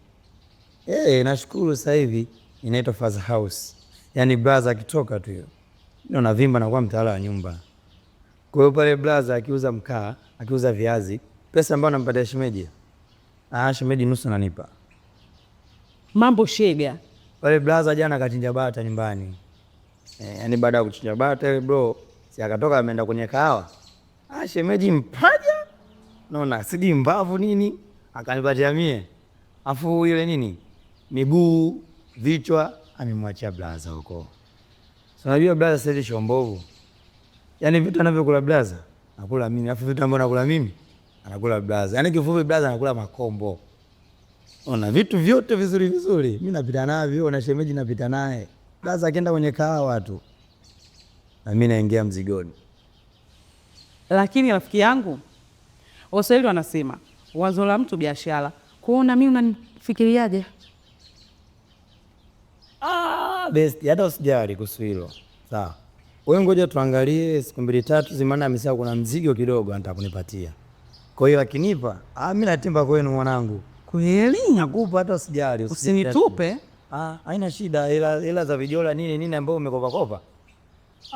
Nashukuru. Sasa hivi inaitwa Father House, yaani brother akitoka tu hiyo ndio navimba na kuwa mtaala wa nyumba. Kwa hiyo pale brother akiuza mkaa, akiuza viazi, pesa ambayo nampatia shemeji, shemeji nusu ananipa. Mambo shega. Pale brother jana akachinja bata nyumbani. Yaani baada ya kuchinja bata ile bro, si akatoka ameenda kwenye kahawa. Shemeji mpaja. Naona siji mbavu nini? Akanipatia mie. Afu ile nini? Miguu, vichwa amemwachia brother huko. So unajua brother sasa shombovu. Yaani vitu anavyokula brother, nakula mimi. Afu vitu ambavyo nakula mimi, anakula brother. Yaani kifupi brother anakula makombo. Ona vitu vyote vizuri vizuri mimi napita navyo, na shemeji napita naye. Brother akienda kwenye kahawa tu na mimi naingia mzigoni. Lakini rafiki yangu, Waswahili wanasema wazo la mtu biashara. Kuona mimi unanifikiriaje? Best, hata usijali kuhusu hilo. Sawa. Wewe ngoja tuangalie siku 2-3 zimana amesema kuna mzigo kidogo anataka kunipatia. Kwa hiyo akinipa, mimi natimba kwenu mwanangu. Kweli? Nakupa hata usijali. Usinitupe. Haina shida, ila za vijola nini ambao umekopa kopa.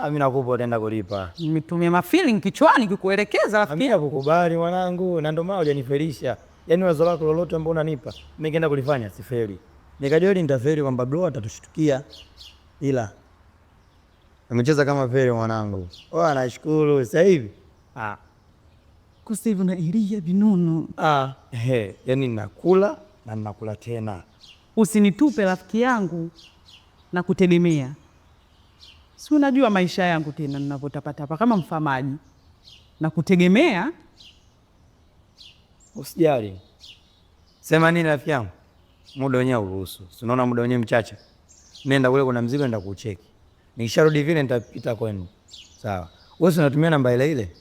Mimi nakupa utaenda kulipa. Nimetumia mafeeling kichwani kukuelekeza rafiki. Mimi nakukubali mwanangu, na ndio maana hujaniferisha. Yaani wazo lako lolote ambao unanipa, mimi ningeenda kulifanya sifeli. Nikajua ili nitafeli kwamba bro atatushtukia. Ila amecheza kama feli mwanangu. Nashukuru sasa hivi. Kusivu na ilia binono. Yaani nakula na nakula tena. Usinitupe rafiki yangu na kutegemea. Si unajua maisha yangu tena ninapotapatapa kama mfamaji. Na kutegemea. Usijali. Sema nini rafiki yangu? Muda wenyewe uruhusu. Si unaona muda wenyewe mchache. Nenda kule kuna mzigo nenda kucheki. Nikisharudi vile nitapita kwenu. Sawa. Wewe unatumia namba ile ile?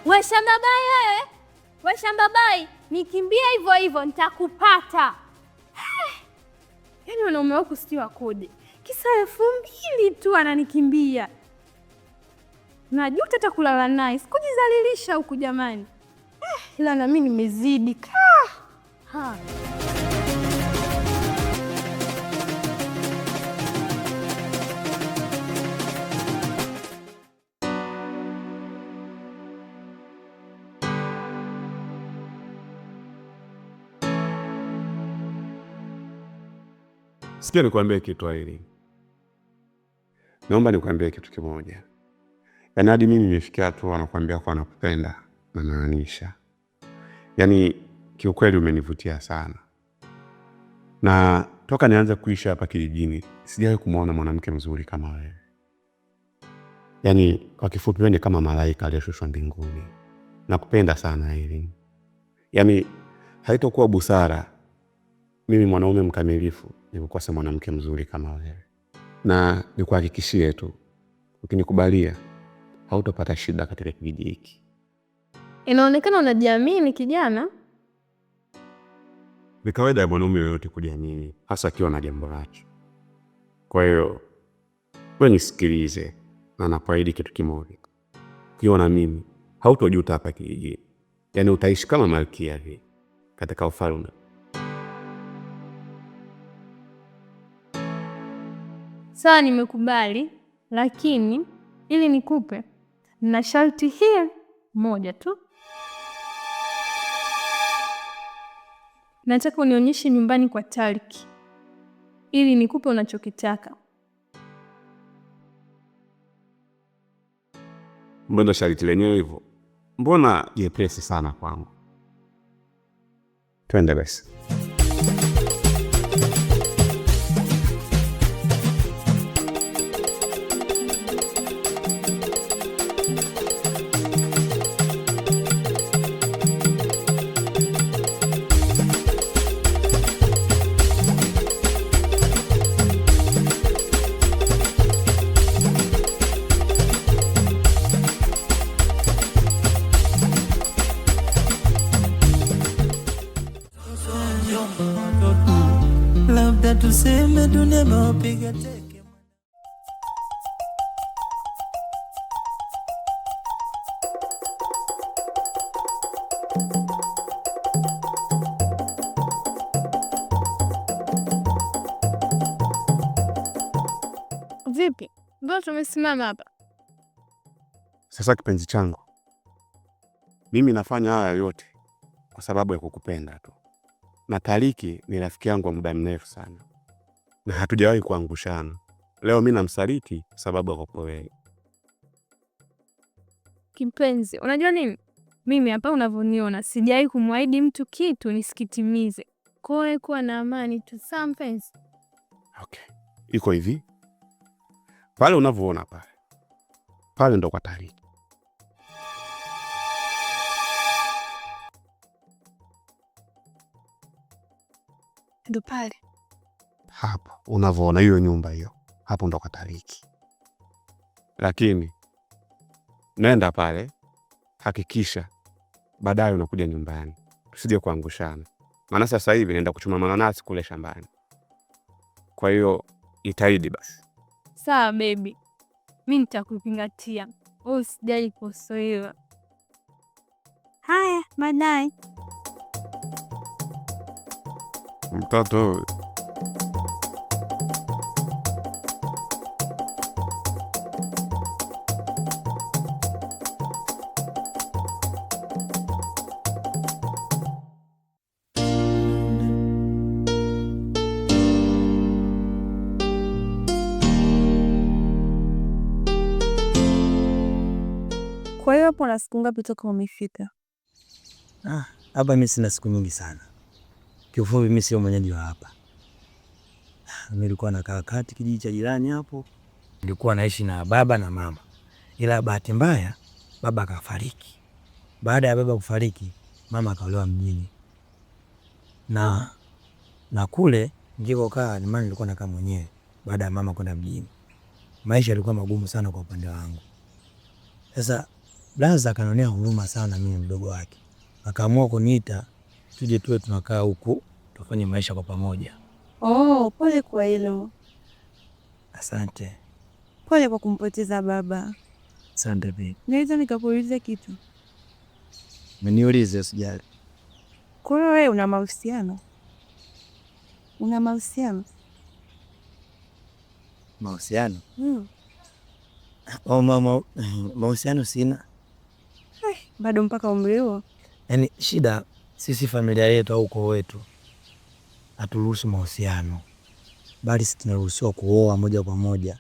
Washambabai wewe. Washambabai, nikimbia hivyo hivyo nitakupata. Yaani wanaume wako si wa kodi. Kisa 2000 tu ananikimbia. Najuta hata kulala naye. Sikujizalilisha huku jamani. Ila na mimi nimezidi. Sikia nikwambie kitu hili. Naomba nikwambie kitu kimoja. Yaani hadi mimi nimefikia hatua nakwambia kwa nakupenda na maanisha. Yaani kiukweli umenivutia sana. Na toka nianze kuishi hapa kijijini, sijawahi kumuona mwanamke mzuri kama wewe. Yaani kwa kifupi wewe ni kama malaika aliyeshushwa mbinguni. Nakupenda sana hili. Yaani haitakuwa busara mimi mwanaume mkamilifu nikukosa mwanamke mzuri kama wewe, na nikuhakikishie tu ukinikubalia hautopata shida katika kijiji hiki. Inaonekana unajiamini kijana. Ni kawaida ya mwanaume yoyote kujiamini, hasa akiwa na jambo lake. Kwa hiyo wewe nisikilize, na nakuahidi kitu kimoja. Ukiona mimi hautojuta hapa kijijini. Yaani utaishi kama malkia hivi katika ufalme. Sawa, nimekubali, lakini ili nikupe na sharti hili moja tu. Nataka unionyeshe nyumbani kwa Tariki ili nikupe unachokitaka. Mbona sharti lenyewe hivyo? Mbona jepesi sana kwangu? Twende basi. Labda tuseme dunia imewapiga teke. Vipi? Mbona tumesimama hapa? Sasa kipenzi changu, mimi nafanya haya yote kwa sababu ya kukupenda tu. Na Tariki ni rafiki yangu wa muda mrefu sana, na hatujawahi kuangushana. Leo mimi namsaliti sababu yako wewe. Kipenzi, unajua nini? Mimi hapa unavyoniona sijawahi kumwahidi mtu kitu nisikitimize. Kwa hiyo kuwa na amani tu, sawa mpenzi? Okay. Iko hivi. Pale unavyoona pale ndo kwa Tariki. Ndo pale. Hapo unavyoona hiyo nyumba hiyo, hapo ndo kwa Tariki. Lakini nenda pale, hakikisha baadaye unakuja nyumbani, tusije kuangushana. Maana sasa hivi naenda kuchuma mananasi kule shambani. Kwa hiyo itaidi basi. Sawa baby, mimi nitakupingatia. Usijali kuhusu hilo. Haya, baadaye. Mtoto Kwa hiyo hapo na siku ngapi toka umefika? Hapa mimi sina siku nyingi sana. Kiufupi mimi sio mwenyeji wa hapa. Nilikuwa nakaa kati kijiji cha jirani hapo. Nilikuwa naishi na baba na mama. Ila bahati mbaya baba akafariki. Baada ya baba kufariki, mama akaolewa mjini. Na kule nilikokaa nyumbani nilikuwa nakaa mwenyewe baada ya mama kwenda mjini. Maisha yalikuwa magumu sana kwa upande wangu. Sasa Blaza akanionea huruma sana mimi mdogo wake. Akaamua kuniita tuje tuwe tunakaa huku tufanye maisha kwa pamoja. Oh, pole kwa hilo. Asante. Pole kwa kumpoteza baba. Asante pia. Naweza nikakuuliza kitu? Mniulize, usijali. Kwa hiyo wewe una mahusiano? Una mahusiano? Mahusiano? Mahusiano sina. Bado mpaka umri huo? Yaani shida sisi familia yetu au ukoo wetu haturuhusu mahusiano, bali sisi tunaruhusiwa kuoa moja kwa moja.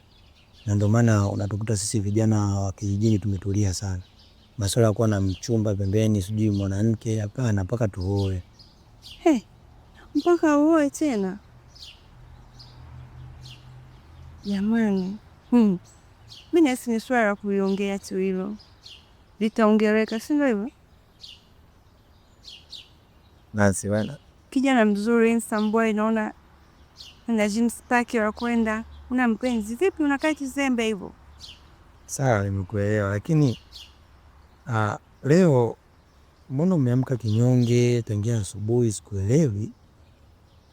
Na ndio maana unatukuta sisi vijana wa kijijini tumetulia sana. Masuala ya kuwa na mchumba pembeni, sijui mwanamke, hapana, mpaka tuoe. Mpaka uoe tena? Jamani. Mimi nahisi ni swala la kuliongea tu hilo. Litaongeleka, si ndio hivyo? Basi bwana, kijana mzuri nsamboi, naona na gym staki wa kwenda. Una mpenzi vipi, unakaa kizembe hivyo? Sawa, nimekuelewa, lakini leo mbona umeamka kinyonge tangia asubuhi? Sikuelewi.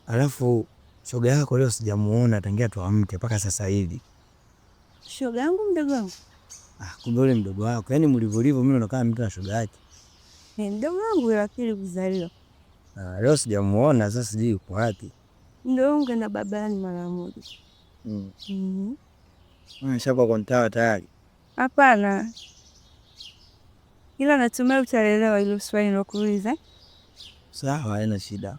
Alafu shoga yako leo sijamuona tangia tuamke mpaka sasa hivi. Shoga yangu mdogo wangu? Kumbe ule mdogo wako. Yaani mlivyo mimi nakaa mtu na shoga yake. Mdogo wangu wa pili kuzaliwa. Leo sijamuona, sasa sijui yuko wapi. Ndio ungeenda babani mara moja. Shaka kontawa tayari? Hapana. Ila natumai utaelewa ile swali nilokuuliza. Sawa, haina shida.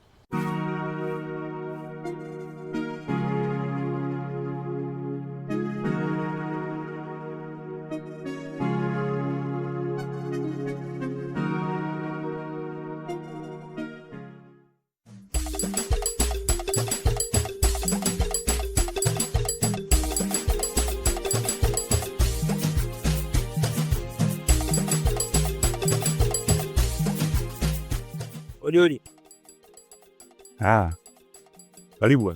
Odi. Karibu.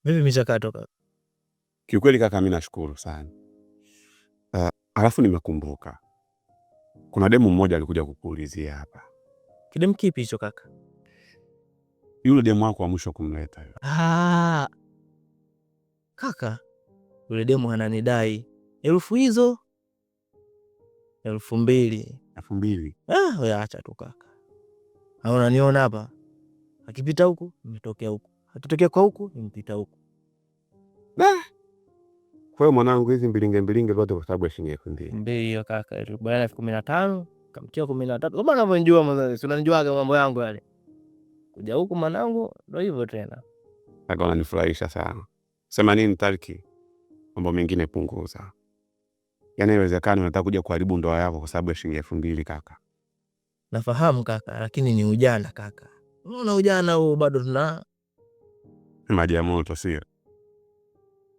Vipi michakato kaka? Kiukweli kaka, mimi nashukuru sana. Alafu nimekumbuka. Kuna demu mmoja alikuja kukuulizia hapa. Kidemu kipi hicho kaka? Yule demu wako wa mwisho kumleta yule. Kaka, yule demu ananidai 1000 hizo. 2000. 2000. Wewe acha tu kaka. Au unaniona hapa? Akipita huku, nimetokea huku. Akitokea kwa huku, nimpita huku. Kwa hiyo mwanangu, hizi mbilinge zote kwa sababu ya shilingi 2000. Ndio hiyo kaka, bwana 15, kamtia 13. Kama unavyojua mwanangu, si unanijuaga mambo yangu yale. Kuja huku mwanangu, ndio hivyo tena. Kaka unanifurahisha sana. Sema nini Tariki? Mambo mengine punguza. Yaani inawezekana unataka kuja kuharibu ndoa yako kwa sababu ya shilingi 2000 kaka. Nafahamu kaka, lakini ni ujana kaka. Unaona ujana huo bado tuna maji ya moto sio?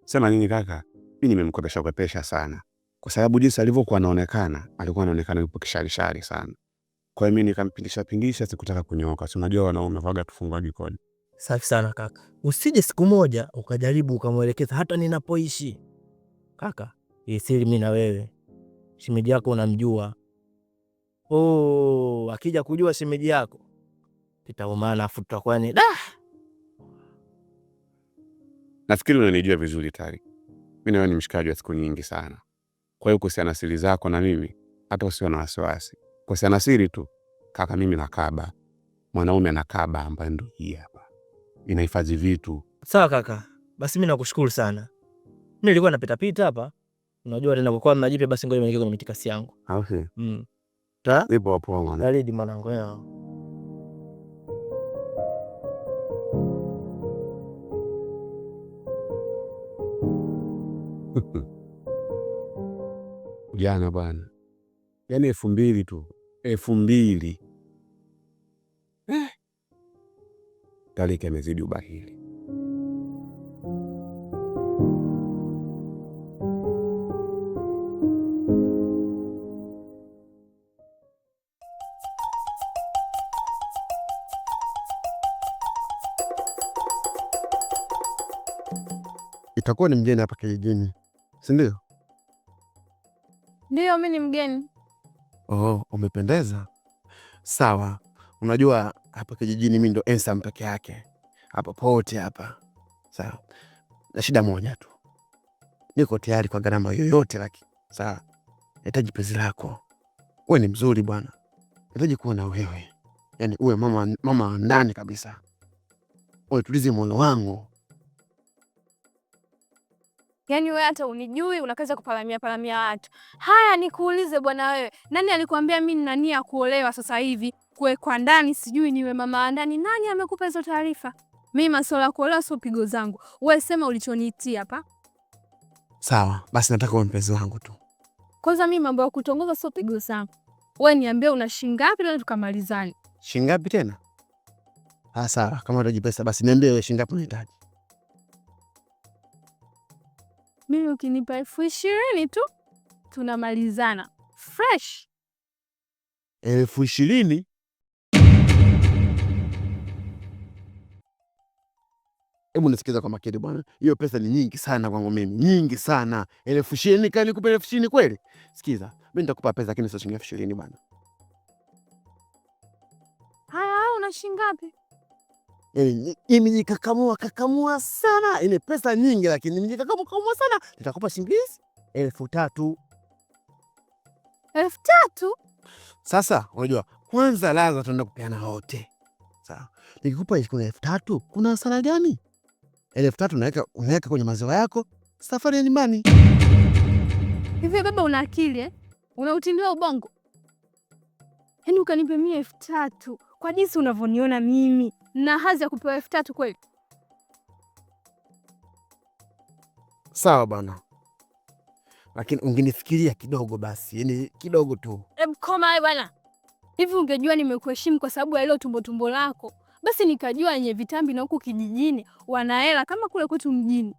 Sema nini kaka? Mimi nimemkopesha sana. Kwa sababu jinsi alivyokuwa anaonekana, alikuwa anaonekana yupo kisharishari sana. Kwa hiyo mimi nikampindisha sikutaka kunyooka. Si unajua wanaume waga tufungwaji kodi. Safi sana kaka. Usije siku moja ukajaribu ukamwelekeza hata ninapoishi. Kaka, hii siri mimi na wewe. Shemeji yako unamjua. Akija kujua shemeji yako tutaumana afu tutakuwa ni Nafikiri unanijua vizuri Tari. Mimi na wewe ni mshikaji wa siku nyingi sana. Kwa hiyo kuhusiana siri zako na mimi hata usiwe na wasiwasi. Kuhusiana siri tu kaka, mimi nakaba. Mwanaume anakaba ambaye ndio hii hapa. Inahifadhi vitu. Sawa kaka. Basi mimi nakushukuru sana. Mimi nilikuwa napita hapa. Unajua tena kwa mnajipe, basi ngoja nielekeze kwenye mitikasi yangu. Au si? Ipo hapo mwana. Dalili mwanangu yao. Ujana bwana. Yaani 2000 tu. 2000. Talika imezidi ubahili. Itakuwa ni mgeni hapa kijijini, si ndio? Ndio, mimi ni mgeni. Umependeza. Sawa. Unajua hapa kijijini mimi ndo Ensam peke yake. Hapa pote hapa. Sawa. Na shida moja tu. Niko tayari kwa gharama yoyote laki. Sawa. Nahitaji penzi lako. Wewe ni mzuri bwana. Nahitaji kuwa na wewe. Yaani uwe mama ndani kabisa. Wewe tulize moyo wangu. Yaani wewe hata unijui, unakaza kupalamia watu. Haya, nikuulize bwana wewe. Nani alikwambia mimi nina nia kuolewa sasa hivi? Kuwekwa ndani, sijui niwe mama ndani. Nani amekupa hizo taarifa? Mimi masuala ya kuolewa sio pigo zangu. Wewe sema ulichoniitia hapa. Sawa, basi nataka uwe mpenzi wangu tu. Kwanza mimi mambo ya kutongoza sio pigo zangu. Wewe niambie una shilingi ngapi na tukamalizane. Shilingi ngapi tena? Sawa, kama unahitaji pesa basi niambie wewe shilingi ngapi unahitaji. Mimi ukinipa 20,000 tu tunamalizana fresh. 20,000? Hebu nisikiza kwa makini bwana, hiyo pesa ni nyingi sana kwangu mimi, nyingi sana. 20,000 kani nikupe 20,000 kweli? Sikiza, mimi nitakupa pesa lakini sio shilingi 20,000 bwana. Haya, una shilingi ngapi? Mimi nikakamua sana. Ile pesa nyingi lakini mimi nikakamua sana. Nitakupa shilingi 3,000. 3,000? Sasa unajua, kwanza lazima tuende kupeana wote. Sawa. Nikikupa 3,000, kuna hasara gani? 3,000 unaweka kwenye maziwa yako, safari ya nyumbani. Hivi baba una akili eh? Unautindiwa ubongo? Yaani ukanipe mimi 3,000 kwa jinsi unavyoniona mimi na hazi ya kupewa 3,000 kweli? Sawa bwana. Lakini ungenifikiria kidogo basi, yani kidogo tu. Hebu koma bwana. Hivi ungejua nimekuheshimu kwa sababu ya ile tumbo lako, basi nikajua yenye vitambi na huku kijijini wanahela kama kule kwetu mjini.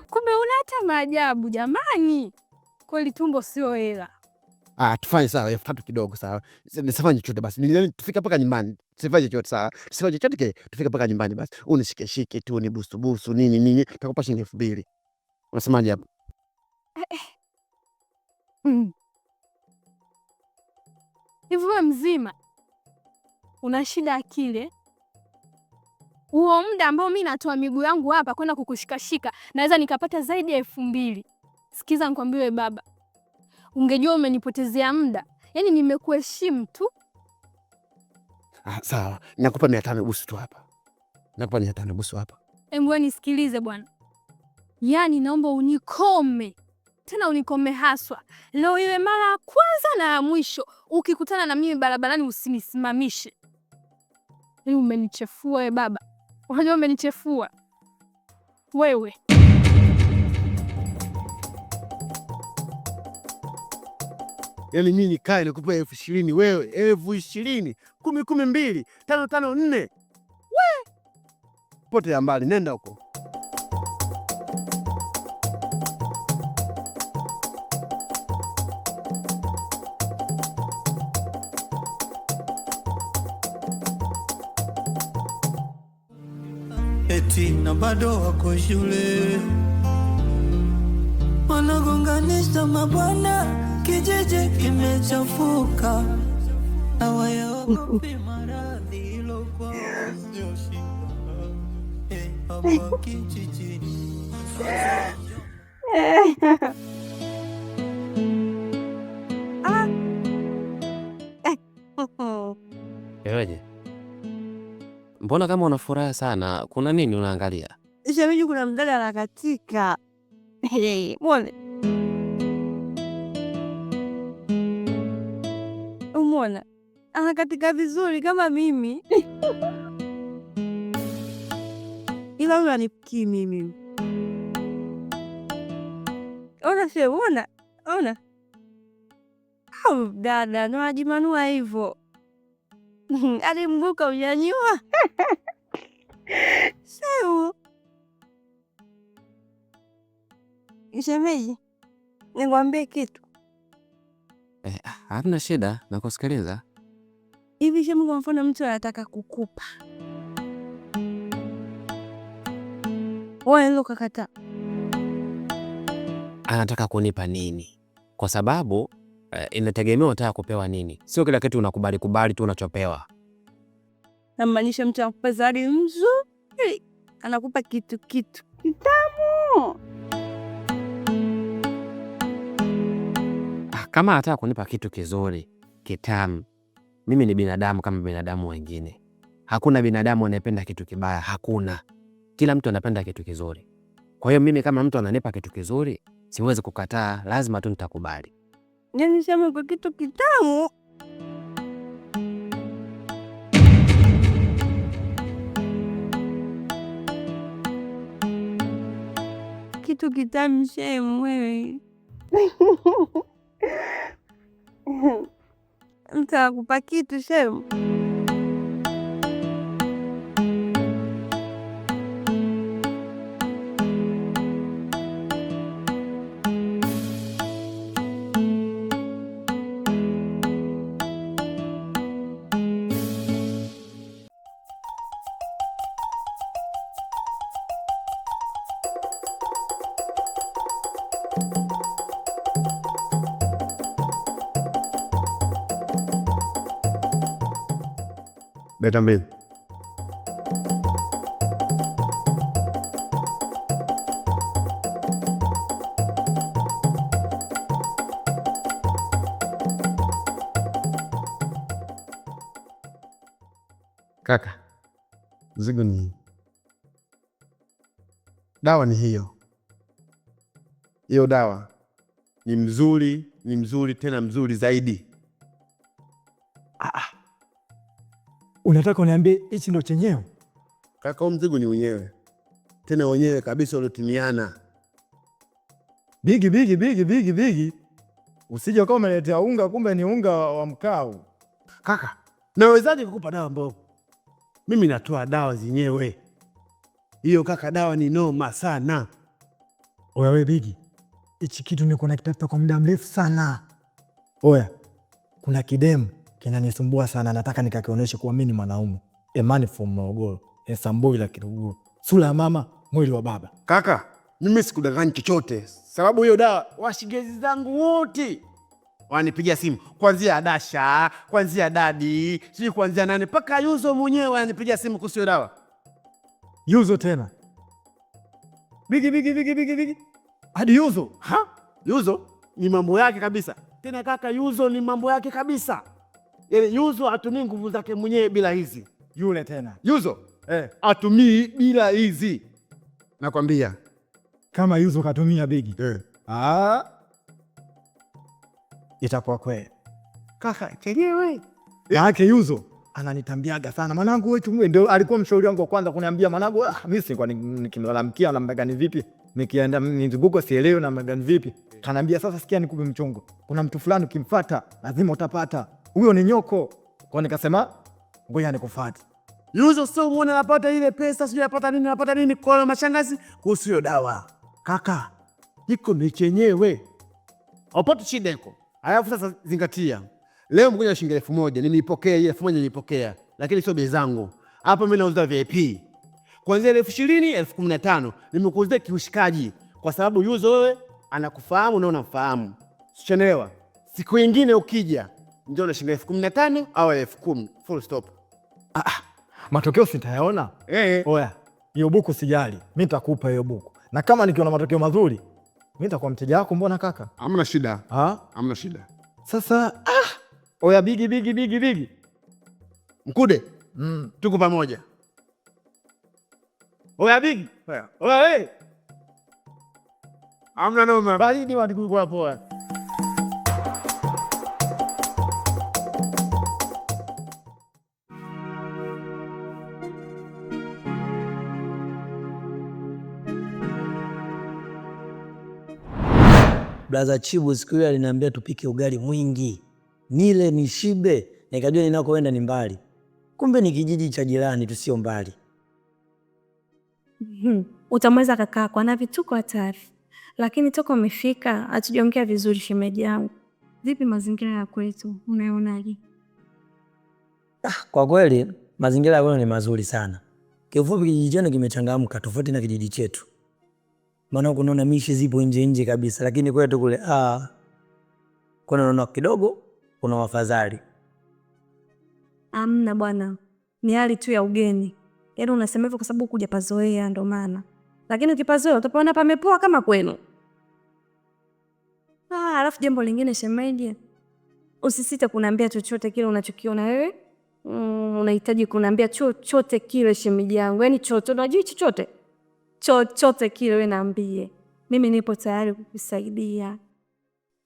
Kumbe una hata maajabu jamani. Kweli tumbo sio hela. Tufanye sawa 3,000 kidogo sawa. Nisifanye chochote basi. Nilieni tufike mpaka nyumbani. Sifanye chochote sawa. Sifanye chochote tufike mpaka nyumbani basi. Unishike tu ni busu nini. Nitakupa shilingi 2,000. Unasemaje hapo? Hivi wewe mzima una shida akili? Huo muda ambao mimi natoa miguu yangu hapa kwenda kukushikashika naweza nikapata zaidi ya 2,000. Sikiza nikwambie baba, ungejua umenipotezea muda. Yaani nimekuheshimu tu. Sawa. Nakupa 500 busu tu hapa. Nakupa 500 busu hapa. Hebu nisikilize bwana. Yaani naomba unikome. Tena unikome haswa. Leo iwe mara ya kwanza na ya mwisho. Ukikutana na mimi barabarani usinisimamishe. Yaani umenichefua wewe baba. Unajua umenichefua. Wewe. Yaani mimi nikae nikupe 20,000 wewe 20,000, 10, 12, 5, 5, 4. We! Pote ya mbali, nenda huko. Eti na bado wako shule, wanagonganisha mabwana, kijiji kimechafuka, hawayaogopi maradhi hilo kwa sio shida. Hapa kijijini Eweje? Mbona kama una furaha sana? Kuna nini unaangalia? Shemeji, kuna mdada anakatika. Mwone. Umwona? Anakatika vizuri kama mimi. Ila huyu anifikii mimi. Ona shemeji, ona. Dada, unajimanua hivyo. Alimbuka unyanyua. Sawa. Shemeji, nikwambie kitu. Hamna shida, nakusikiliza. Hivi shemeji, kwa mfano mtu anataka kukupa, wewe ndio ukakataa. Anataka kunipa nini? Kwa sababu inategemea unataka kupewa nini. Sio kila kitu unakubali tu unachopewa. Namaanisha mtu anakupa zawadi nzuri, anakupa kitu kitamu. Kama anataka kunipa kitu kizuri, kitamu, mimi ni binadamu kama binadamu wengine. Hakuna binadamu anayependa kitu kibaya, hakuna. Kila mtu anapenda kitu kizuri. Kwa hiyo mimi kama mtu ananipa kitu kizuri, siwezi kukataa, lazima tu nitakubali. Nani sema kwa kitu kitamu? Kitu kitamu shemu wewe. Nitakupa kitu shemu. Leta mbili. Kaka, mzigo ni dawa, ni hiyo dawa ni mzuri tena mzuri zaidi. Unataka uniambie hichi ndo chenyewe? Kaka, mzigo ni wenyewe, tena wenyewe kabisa uliotumiana. Bigi. Usije kama umeletea unga kumbe ni unga wa mkao. Kaka, nawezaje kukupa dawa mbovu? Mimi natoa dawa zenyewe. Hiyo kaka, dawa ni noma sana. Oya we Bigi, hichi kitu niko nakitafuta kwa muda mrefu sana. Oya, kuna kidemu kinanisumbua sana, nataka nikakionyeshe kuwa mimi ni mwanaume. Emani from Morogoro, Ensamboi la Kiruguru. Sura ya mama, mwili wa baba. Kaka, mimi sikudanganyi chochote. Sababu hiyo dawa washigezi zangu wote wanipigia simu. Kuanzia Dasha, kuanzia Dadi, sijui kuanzia nani, mpaka Yuzo mwenyewe wanipigia simu kuhusu hiyo dawa. Yuzo tena. Bigi. Hadi Yuzo. Yuzo ni mambo yake kabisa. Tena kaka, Yuzo ni mambo yake kabisa. Yaani Yuzo atumii nguvu zake mwenyewe bila hizi. Yule tena. Yuzo atumii bila hizi. Nakwambia. Kama Yuzo katumia Bigi. Itakuwa kweli. Kaka, chenyewe yake Yuzo ananitambiaga sana. Mwanangu wewe ndio alikuwa mshauri wangu wa kwanza kuniambia, mwanangu mimi sikuwa nikimlalamikia namna gani vipi. Nikienda nizunguko sielewi namna gani vipi. Kanaambia sasa, sikia nikupe mchongo. Kuna mtu fulani ukimfuata lazima utapata. Huyo ni nyoko. Kwa nikasema ngoja nikufuate. Yuzo sio muone anapata ile pesa, sio anapata nini kwa mashangazi kuhusu hiyo dawa. Kaka, iko ni chenyewe. Haupati shida iko. Alafu sasa zingatia. Leo mkuja shilingi 1000, nilipokea ile 1000 nilipokea, lakini sio bei zangu. Hapa mimi nauza VIP. Kuanzia 20,000, 15,000 nimekuuzia kiushikaji kwa sababu Yuzo wewe anakufahamu na unamfahamu. Sichelewa. Siku nyingine ukija ndio na shilingi 15,000 au 10,000 full stop. Matokeo sitayaona. Oya, hiyo buku sijali. Mimi nitakupa hiyo buku. Na kama nikiona matokeo mazuri, mimi nitakuwa mteja wako. Mbona kaka? Hamna shida. Hamna shida. Sasa oya Bigi. Mkude. Tuko pamoja. Oya Bigi. Oya hamna noma. Baridi watu hapo. Brother Chibu siku ile aliniambia tupike ugali mwingi, nile nishibe, nikajua ninakoenda ni mbali. Kumbe ni kijiji cha jirani tu, sio mbali. Utamweza kakako, ana vituko hatari. Lakini toka umefika hatujaongea vizuri shemeji yangu. Vipi mazingira ya kwetu? Unaonaje? Kwa kweli mazingira ya kwetu ni mazuri sana. Kiufupi kijiji chetu kimechangamka tofauti na kijiji chetu. Maana kunaona mishi zipo nje kabisa, lakini kwetu kule kuna naona kidogo kuna wafadhali. Amna bwana. Ni hali tu ya ugeni. Yaani unasema hivyo kwa sababu kuja pazoea ndio maana. Lakini ukipazoea utapaona pamepoa kama kwenu. Alafu jambo lingine shemeji, usisite kuniambia chochote kile unachokiona wewe. Unahitaji kuniambia chochote kile shemeji yangu. Yaani chochote, unajua chochote. Chochote kile wewe niambie. Mimi nipo tayari kukusaidia.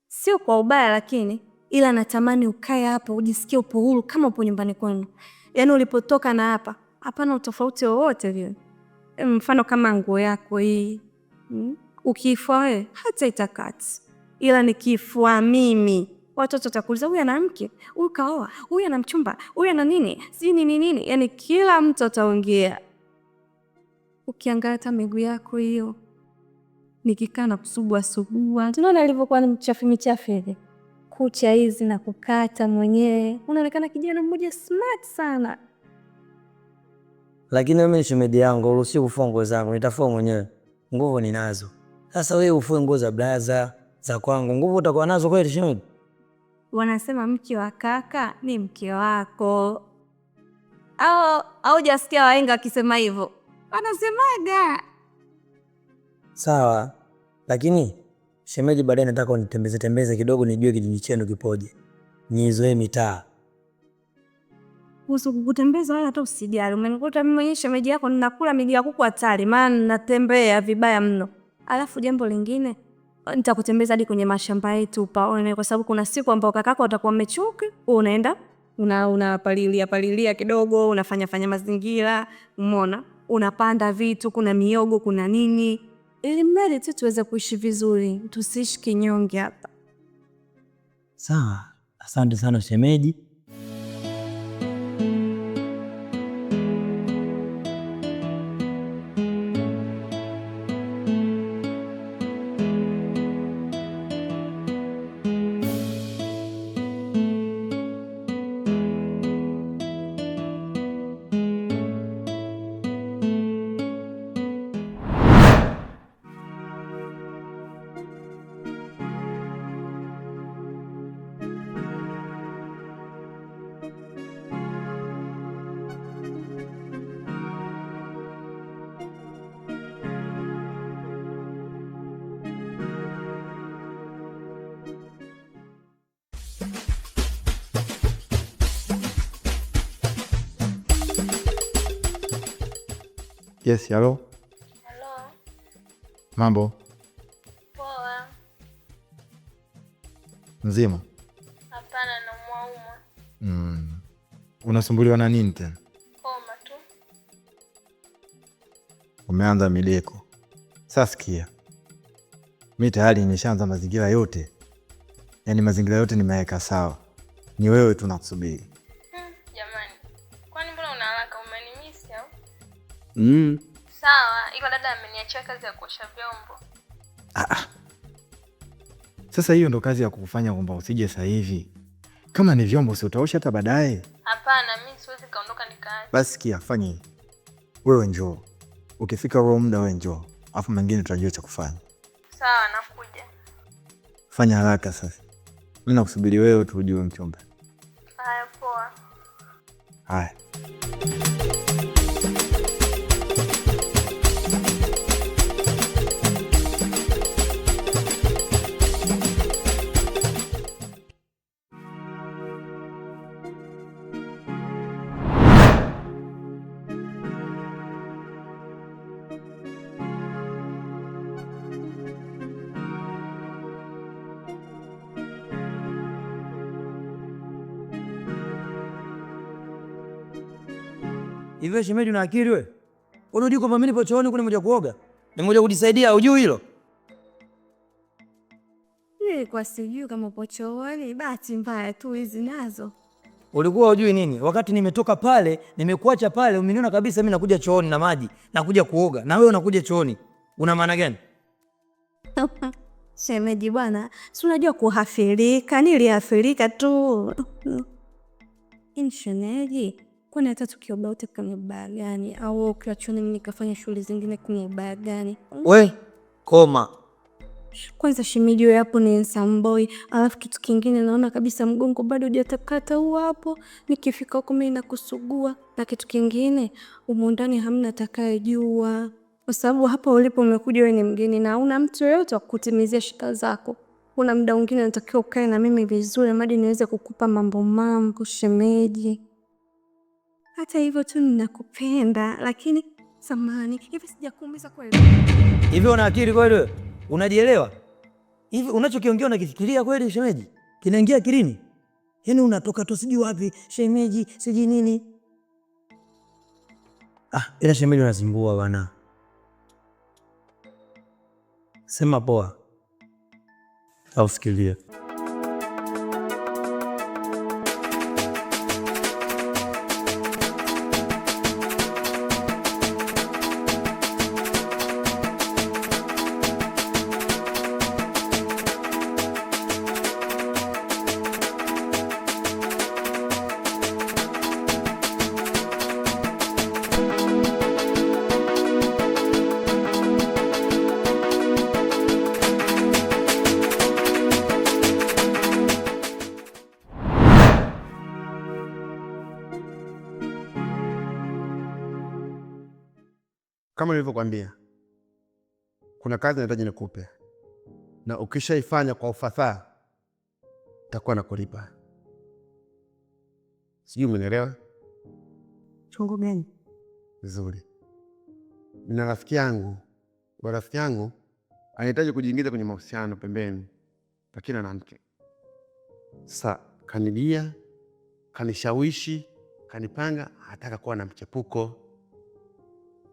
Sio kwa ubaya lakini ila natamani ukae hapa ujisikie upo huru kama upo nyumbani kwenu. Yaani ulipotoka na hapa, hapana utofauti wowote vile. Mfano kama nguo yako hii. Ukifua wewe hata itakati. Ila nikifua mimi, watoto watakuuliza huyu ana mke, huyu kaoa, huyu ana mchumba, huyu ana nini? Si nini? Yaani kila mtu ataongea. Ukiangalia hata miguu yako hiyo. Nikikaa na kusugua. Tunaona alivyokuwa ni michafu ile. Kucha hizi na kukata mwenyewe. Unaonekana kijana mmoja smart sana. Lakini mimi shemeji yangu uruhusi kufua nguo zangu, nitafua mwenyewe. Nguvu ninazo. Sasa wewe ufue nguo za blaza za kwangu, nguvu utakuwa nazo kweli shemeji? Wanasema mke wa kaka ni mke wako. Au jasikia wahenga akisema hivyo? Wanasemaga. Sawa, lakini shemeji, baadaye nataka unitembeze tembeze kidogo nijue kijiji chenu kipoje, nizoee mitaa. Kuhusu kukutembeza wala hata usijali. Umenikuta mimi mwenyewe shemeji yako ninakula miguu ya kuku hatari, maana natembea vibaya mno. Alafu jambo lingine, nitakutembeza hadi kwenye mashamba yetu upaone, kwa sababu kuna siku ambao kakako atakuwa amechoka, unaenda unapalilia kidogo, unafanya mazingira, umeona? Unapanda vitu, kuna miogo, kuna nini, ili mradi tu tuweze kuishi vizuri, tusiishi kinyonge hapa. Sawa, asante sana shemeji. Yes, hello. Hello. Mambo? Poa. Nzima? Hapana, naumwa. Unasumbuliwa na nini tena? Homa tu. Umeanza mideko. Sasa sikia. Mimi tayari nimeshaanza mazingira yote. Yaani mazingira yote nimeweka sawa. Ni wewe tu nakusubiri. Jamani. Kwani mbona una haraka, umenimisi au? Sawa, iko dada ameniachia kazi ya kuosha vyombo. Sasa hiyo ndo kazi ya kukufanya kwamba usije sasa hivi. Kama ni vyombo si utaosha hata baadaye. Hapana, mimi siwezi kaondoka nikaacha. Basi sikia, fanya hivi. Wewe njoo. Ukifika huo muda wewe njoo. Alafu mengine tutajua cha kufanya. Sawa, nakuja. Fanya haraka sasa. Mimi nakusubiri wewe tu ujue mchomba. Haya, poa. Haya. Hivyo shemeji, una akili wewe? Unajua kwamba mimi nipo chooni kuna moja kuoga? Nimekuja kujisaidia, hujui hilo? Nilikuwa sijui kama upo chooni, bahati mbaya tu hizi nazo. Ulikuwa hujui nini? Wakati nimetoka pale, nimekuacha pale, umeniona kabisa mimi nakuja chooni na maji, nakuja kuoga. Na wewe unakuja chooni. Una maana gani? Shemeji bwana, si unajua kuhafirika, nilihafirika tu. Shemeji, kwani hata tukioba wote kwenye baa gani? Au ukiwa chooni mimi nikafanya shughuli zingine kwenye baa gani? We, koma. Kwanza shemeji wewe hapo ni nsamboi, alafu kitu kingine naona kabisa mgongo bado hujatakata huo hapo. Nikifika huko mimi nakusugua. Na kitu kingine, humu ndani hamna atakayejua. Kwa sababu hapa ulipo umekuja wewe ni mgeni na una mtu yoyote wa kutimizia shida zako. Kuna muda mwingine natakiwa ukae na mimi vizuri hadi niweze kukupa mambo shemeji. Hata hivyo tu ninakupenda, lakini samahani, hivi sijakuumiza kweli? Hivi una akili kweli wewe? Unajielewa? Hivi unachokiongea unakifikiria kweli shemeji? Kinaingia akilini? Yaani unatoka tu sijui wapi, shemeji, sijui nini. Ila shemeji unazimbua bwana. Sema poa. Au sikilia. kama nilivyokuambia, kuna kazi nahitaji nikupe, na ukishaifanya kwa ufasaha nitakuwa nakulipa. Sijui umenielewa? Chungu gani? Vizuri. Nina rafiki yangu, rafiki yangu anahitaji kujiingiza kwenye mahusiano pembeni, lakini ana mke. Sasa kanilia, kanishawishi, kanipanga, hataka kuwa na mchepuko.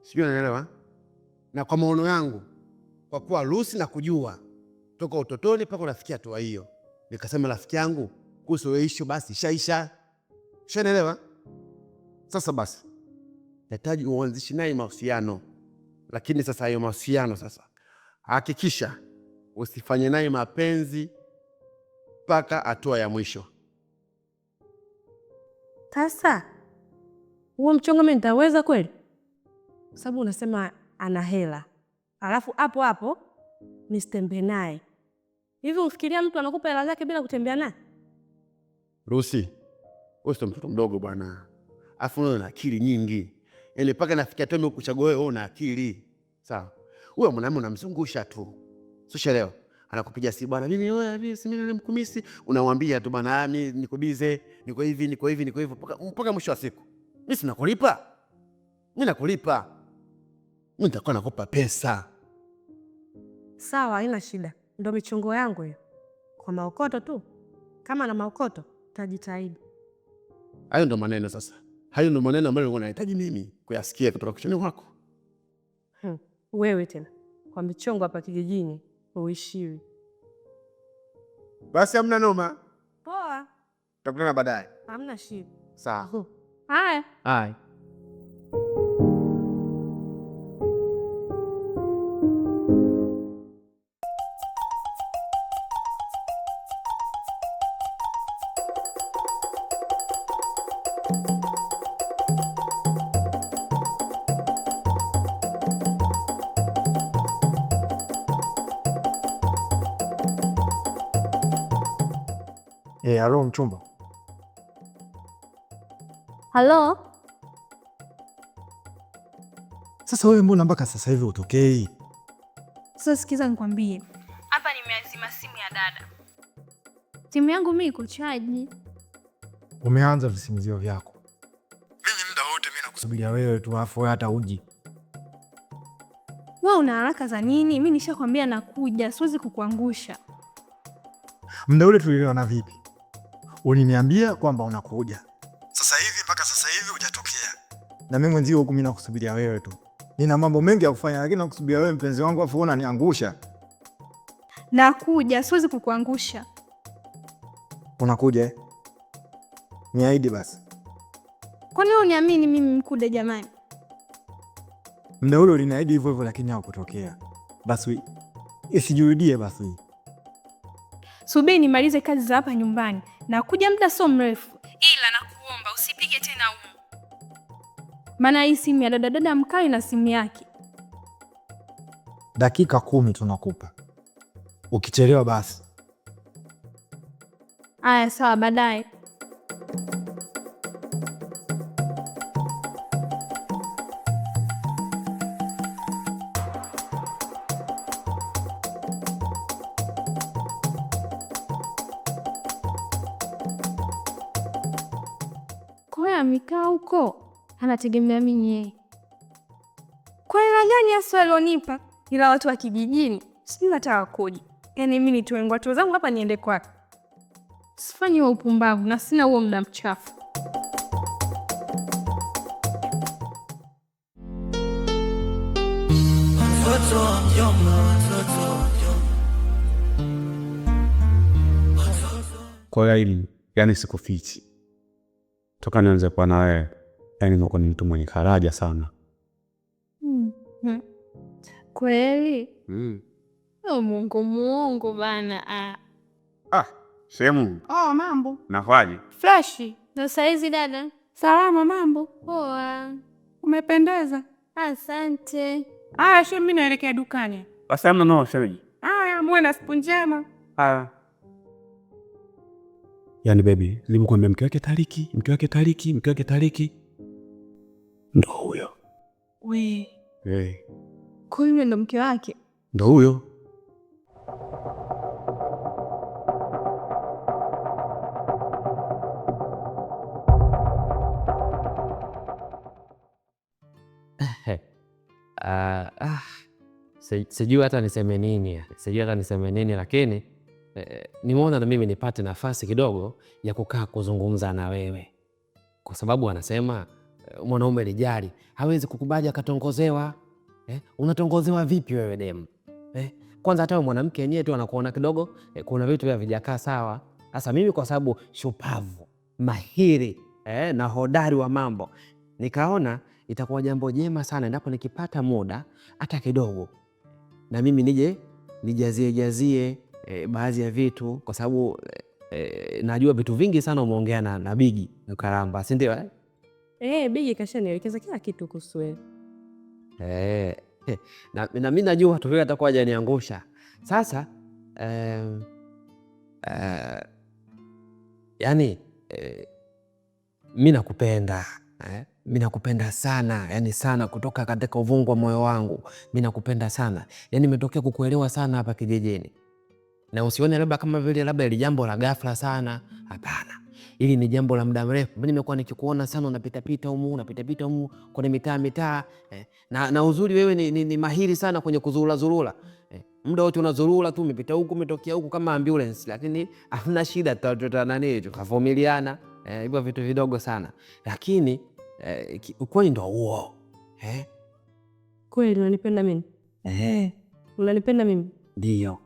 Sijui unaelewa? Na kwa maono yangu, kwa kuwa Lucy na kujua toka utotoni mpaka unafikia hatua hiyo, nikasema rafiki yangu, kuhusu hiyo issue basi shaisha. Unaelewa? Sasa basi nahitaji uanzishe naye mahusiano, lakini sasa hayo mahusiano sasa hakikisha usifanye naye mapenzi mpaka hatua ya mwisho. Sasa huo mchongo mimi nitaweza kweli? Kwa sababu unasema ana hela, alafu hapo hapo nisitembee naye. Hivi ufikiria mtu anakupa hela zake bila kutembea naye? Lucy, wewe sio mtoto mdogo bwana. Afu una akili nyingi. Yaani mpaka nafikia tu kuchagua wewe una akili. Sawa. Wewe mwanamume unamzungusha tu. Sio leo. Anakupigia simu bwana, mimi si mimi Mkumisi, unamwambia tu bwana, mimi niko busy, niko hivi mpaka mwisho wa siku. Mimi si nakulipa. Mimi nakulipa. Mimi nitakuwa nakupa pesa. Sawa, haina shida. Ndio michongo yangu hiyo. Kwa maokoto tu. Kama na maokoto, tajitahidi. Hayo ndo maneno sasa. Hayo ndo maneno ambayo unahitaji mimi kuyasikia kutoka kichwani mwako. Wewe tena kwa michongo hapa kijijini uishiwi. Basi hamna noma. Poa. Tutakutana baadaye. Hamna shida. Sawa. Haya. Hai. Halo mchumba. Halo? Sasa wewe mbona mpaka sasa hivi utokei? Sasa sikiza nikwambie. Hapa nimeazima simu ya dada. Simu yangu mimi iko chaji. Umeanza visimizio vyako. Mimi muda wote mimi nakusubiria wewe tu, afu hata uji. Wewe una haraka za nini? Mimi nishakwambia nakuja, siwezi kukuangusha. Muda ule tulielewana vipi? Uliniambia kwamba unakuja. Sasa hivi mpaka sasa hivi hujatokea. Na mimi mwenzio huku mimi nakusubiria wewe tu. Nina mambo mengi ya kufanya lakini nakusubiria wewe mpenzi wangu, afu unaniangusha. Nakuja, siwezi kukuangusha. Unakuja? Niahidi basi. Kwani wewe uniamini mimi mkude jamani? Muda ule uliniahidi hivyo hivyo lakini haukutokea. Basi isijirudie basi. Subiri nimalize kazi za hapa nyumbani. Nakuja muda sio mrefu. Ila nakuomba usipige tena huko. Maana hii simu ya dada mkali na simu yake. Dakika 10 tunakupa. Ukichelewa basi. Aya sawa, baadaye. Amekaa huko anategemea mimi yeye. Kwa hela gani hasa alionipa? Ila watu wa kijijini sijui hata wakoje. Yaani mimi nitoe ngwato zangu hapa niende kwake. Sifanyi wa upumbavu na sina huo muda mchafu. Kwa hiyo yani sikufichi. Toka nianze kwa na wewe, yani niko ni mtu mwenye faraja sana. Kweli? Oh, Mungu bana. Sehemu. Mambo. Nafaje? Freshi. Ndio saizi dada. Salama, mambo. Poa. Umependeza. Asante. Aya, mimi naelekea dukani. Basi hamna no shemeji. Aya, muwe na siku njema. Yani baby, nilimwambia mke wake tariki. Ndo huyo. We, Kwa hiyo ndo mke wake? Ndo huyo. Sijui hata niseme nini, lakini nimeona na mimi nipate nafasi kidogo ya kukaa kuzungumza na wewe, kwa sababu anasema mwanaume lijali hawezi kukubali akatongozewa. Unatongozewa vipi wewe demu? Kwanza hata mwanamke yenyewe tu anakuona kidogo kuna vitu vya vijakaa sawa. Sasa mimi kwa sababu shupavu, mahiri na hodari wa mambo, nikaona itakuwa jambo jema sana endapo nikipata muda hata kidogo na mimi nije nijazie baadhi ya vitu, kwa sababu najua vitu vingi sana umeongea na Bigi Karamba, si ndio? Bigi kashanielekeza kila kitu kuhusu wewe. Na mimi najua watu wengi atakuwa hajaniangusha. Sasa yani mimi nakupenda. Mimi nakupenda sana, yani sana, kutoka katika uvungu wa moyo wangu. Mimi nakupenda sana, yani nimetokea kukuelewa sana hapa kijijini, na usione labda kama vile labda ile jambo la ghafla sana. Hapana, hili ni jambo la muda mrefu. Mimi nimekuwa nikikuona sana unapita pita humu kwenye mitaa na uzuri wewe ni mahiri sana kwenye kuzurura. Muda wote unazurura tu, umepita huku umetokea huku kama ambulance, lakini hamna shida, tukavumiliana. Hivyo vitu vidogo sana, lakini ukweli ndo huo. Kweli unanipenda mimi? Unanipenda mimi? Ndio.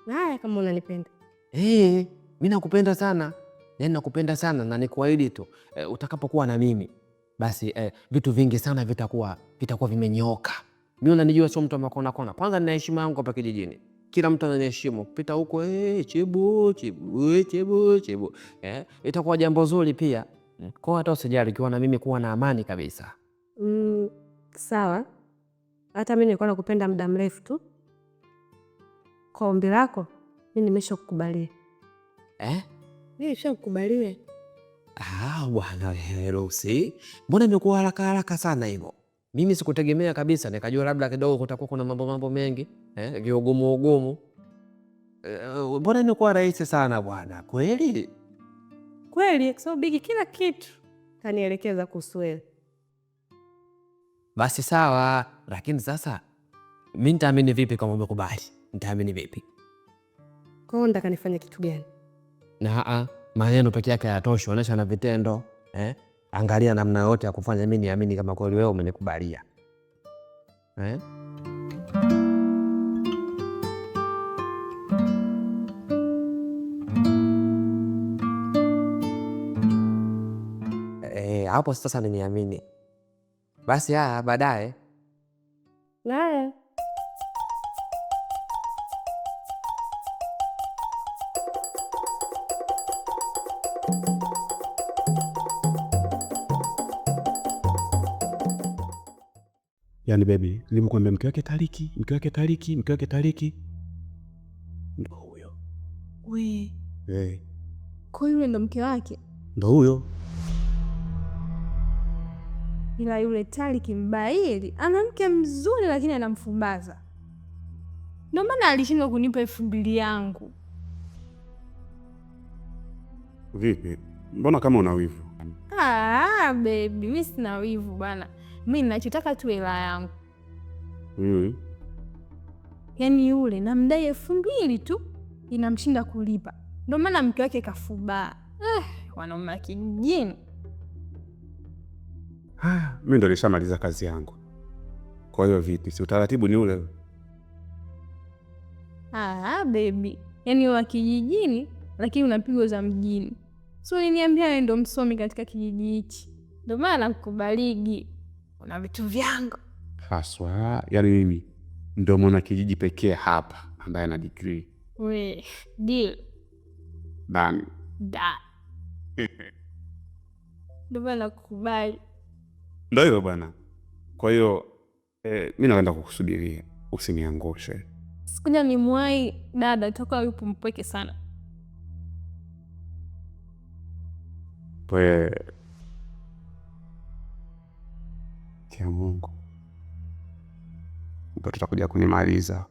Haya, kama unanipenda. Mimi nakupenda sana, yani nakupenda sana, na nikuahidi tu utakapokuwa na mimi basi vitu vingi sana vitakuwa vimenyoka. Mimi unanijua sio mtu wa kona. Kwanza nina heshima yangu hapa kijijini, kila mtu ananiheshimu. Kupita huko chibu itakuwa jambo zuri pia. Kwa hata usijali, ukiwa na mimi kuwa na amani kabisa. Sawa, hata mimi nilikuwa nakupenda muda mrefu tu. Kwa ombi lako mimi nimeshakukubalia. Mimi nimeshakukubalia. Bwana Rosi, mbona imekuwa haraka sana hivyo? Mimi sikutegemea kabisa, nikajua labda kidogo kutakuwa kuna mambo mengi viugumu. Mbona imekuwa rahisi sana bwana? Kweli kwa sababu Bigi kila kitu kanielekeza kuhusu wewe. Basi sawa, lakini sasa mimi nitaamini vipi kama umekubali? Nitaamini vipi? Kwa hiyo nataka nifanye kitu gani? Na maneno pekee yake hayatoshi, onyesha na vitendo. Angalia namna yote ya kufanya mimi niamini kama kweli wewe umenikubalia. Hapo sasa niamini. Basi baadaye. Haya. Yaani baby, nilimwambia mke wake Tariki. Ndo huyo. Kwa yule ndo mke wake? Ndo huyo. Ila yule Tariki mbaili, ana mke mzuri lakini anamfumbaza. Ndio maana alishindwa kunipa 2,000 yangu. Vipi? Mbona kama una wivu? Baby, mimi sina wivu bana. Mimi ninachotaka tu hela yangu. Yaani yule namdai 2,000 tu inamshinda kulipa. Ndio maana mke wake kafubaa. Wanaume kijijini. Mimi ndo nishamaliza kazi yangu. Kwa hiyo vipi? Si utaratibu ni ule. Baby. Yaani wa kijijini lakini unapigwa za mjini. So uliniambia wewe ndo msomi katika kijiji hichi. Ndio maana nakubaligi. Una vitu vyangu. Haswa, yaani mimi ndo mwana kijiji pekee hapa ambaye ana degree. Deal. Dani. Ndio maana nakukubali. Ndio hivyo bwana. Kwa hiyo mimi naenda kukusubiria, usiniangushe. Sikuja ni mwai dada toka yupo mpweke sana. haki ya Mungu, ndio tutakuja kunimaliza.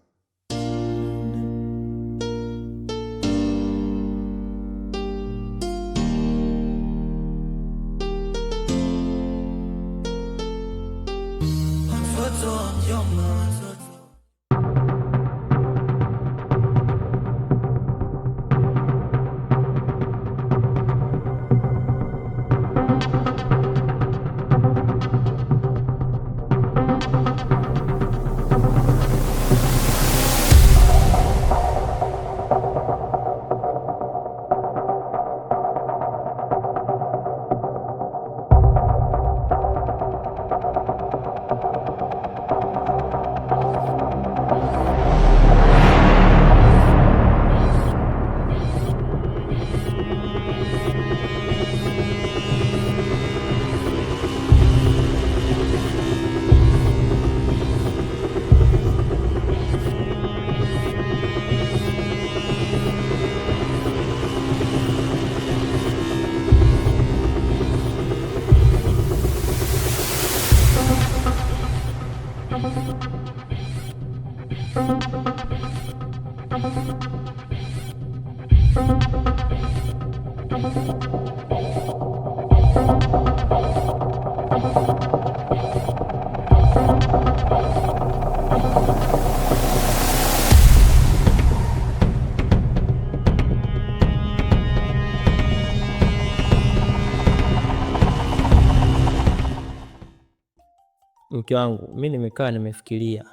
Mke wangu, mimi nimekaa nimefikiria,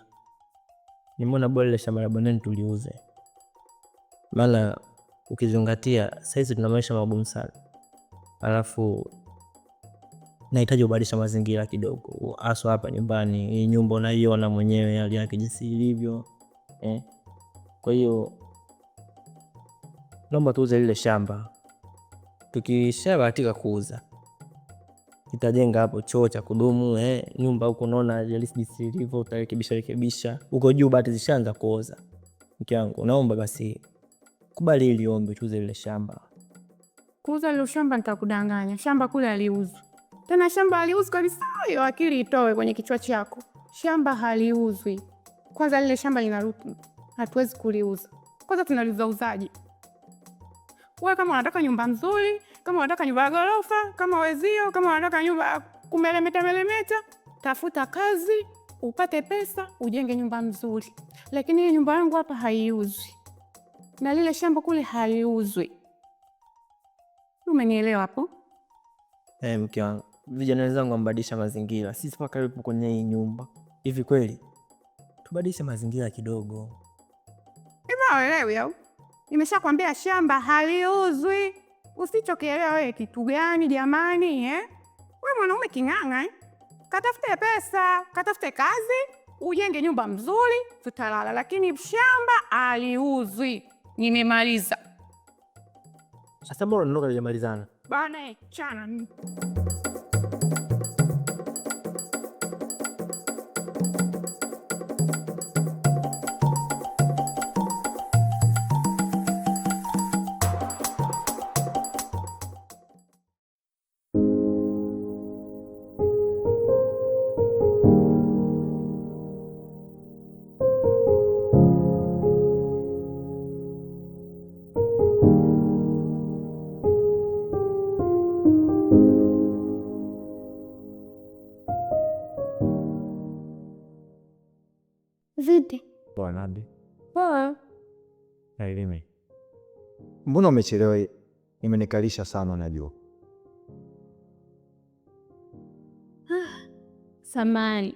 nimeona bora ile shamba la bondeni tuliuze. Maana ukizingatia saizi tuna maisha magumu sana, alafu nahitaji kubadilisha mazingira kidogo, hasa hapa nyumbani. Hii nyumba unaiona mwenyewe hali yake jinsi ilivyo, Kwa hiyo naomba tuuze lile shamba. Tukishabahatika kuuza, itajenga hapo choo cha kudumu, nyumba huko unaona jinsi ilivyo, utarekebisha huko juu, bati zishaanza kuoza. Mke wangu, naomba basi kubali ili ombi, tuuze lile shamba. Kuuza lile shamba nitakudanganya. Shamba kule haliuzwi. Tena shamba haliuzwi kabisa, hiyo akili itoe kwenye kichwa chako. Shamba haliuzwi. Kwanza lile shamba lina rutuba. Hatuwezi kuliuza. Kwanza tunaliuza uzaji. Wewe kama unataka nyumba nzuri, kama unataka nyumba ya ghorofa, kama wezio, kama unataka nyumba kumelemeta, tafuta kazi, upate pesa, ujenge nyumba nzuri. Lakini hii nyumba yangu hapa haiuzwi. Na lile shamba kule haliuzwi. Umenielewa hapo? Mke wangu, vijana wenzangu wambadilisha mazingira. Sisi paka yupo kwenye hii nyumba. Hivi kweli tubadilishe mazingira kidogo. Unaelewi au? Nimeshakwambia shamba haliuzwi. Usichokielewa wewe kitu gani jamani, Wewe mwanaume king'ang'a, Katafute pesa, katafute kazi, ujenge nyumba mzuri, tutalala. Lakini shamba haliuzwi. Nimemaliza. Sasa mbona unaondoka hujamalizana? Bana, chana. Vipi? Poa Nabi. Poa. Nailime. Mbona umechelewa? Imenikalisha sana najua. Samahani.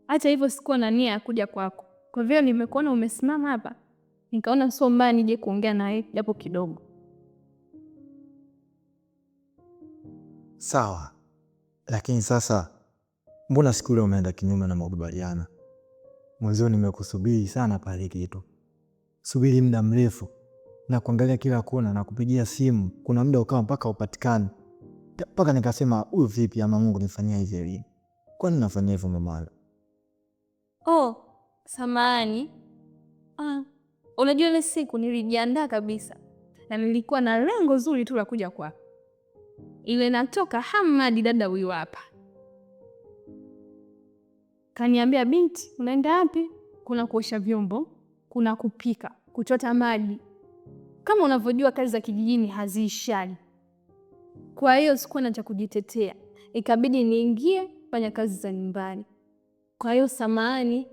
Hata hivyo sikuwa na nia ya kuja kwako. Kwa vile nimekuona umesimama hapa, nikaona sio mbaya nije kuongea nawe japo kidogo. Sawa. Lakini sasa mbona siku ile umeenda kinyume na makubaliano? Mwanzo nimekusubiri sana pale kitu. Subiri muda mrefu na kuangalia kila kona na kupigia simu. Kuna muda ukawa mpaka upatikane. Mpaka nikasema huyu vipi ama Mungu nifanyia hivi lini? Kwani nafanya hivyo mama? Oh, samahani. Unajua ile siku nilijiandaa kabisa. Na nilikuwa na lengo zuri tu la kuja kwako. Ile natoka Hamadi dada huyu hapa. Kaniambia, binti, unaenda wapi? Kuna kuosha vyombo, kuna kupika, kuchota maji. Kama unavyojua kazi za kijijini haziishali. Kwa hiyo sikuwa na cha kujitetea. Ikabidi niingie kufanya kazi za nyumbani. Kwa hiyo samahani.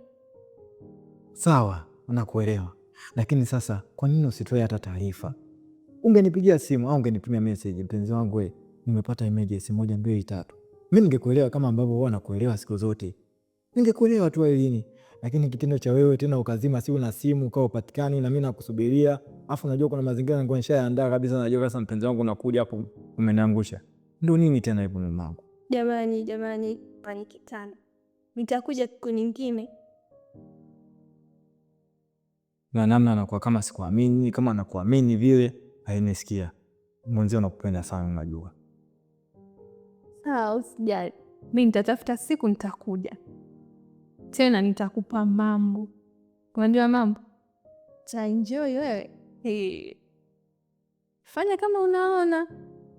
Sawa, nakuelewa. Lakini sasa kwa nini usitoe hata taarifa? Ungenipigia simu au ungenitumia message, mpenzi wangu wewe, nimepata emergency 1 2 3. Mimi ningekuelewa kama ambavyo wewe unakuelewa siku zote. Ningekuelewa tu Elini. Lakini kitendo cha wewe tena ukazima simu na simu ukao upatikani na mimi nakusubiria. Afu unajua kuna mazingira yangu nishaandaa kabisa, najua sasa mpenzi wangu unakuja hapo umeniangusha. Ndio nini tena hivyo mamangu? Jamani, paniki tena. Nitakuja siku nyingine. Na namna anakuwa kama sikuamini, kama anakuamini vile, hainisikia. Mwanzo nakupenda sana unajua. Sawa, usijali. Mimi nitatafuta siku nitakuja. Tena nitakupa mambo. Unajua mambo? Enjoy wewe. Fanya kama unaona.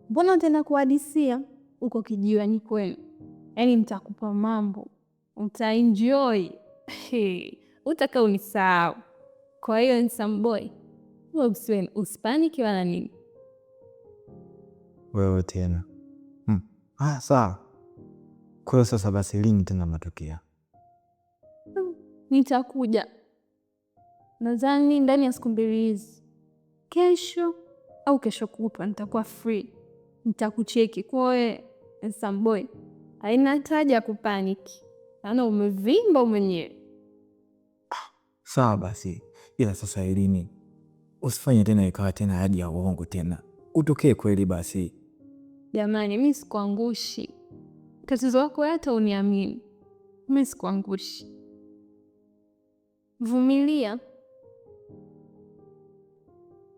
Mbona tena kuhadisia uko kijiweni kwenu? Yaani nitakupa mambo. Utaenjoy. Utaka unisahau. Kwa hiyo handsome boy, wewe usipaniki wala nini. Wewe tena. Sawa. Kwa hiyo sasa basi lini tena matokeo? Nitakuja. Nadhani ndani ya siku 2 hizi. Kesho au kesho kutwa nitakuwa free. Nitakucheki. Kwa hiyo handsome boy, haina haja kupaniki. Maana umevimba mwenyewe. Sawa basi. Ila sasa Elini, usifanye tena ikawa tena hadi ya uongo tena. Utokee kweli basi. Jamani, mimi sikuangushi. Tatizo lako hata uniamini. Mimi sikuangushi. Vumilia.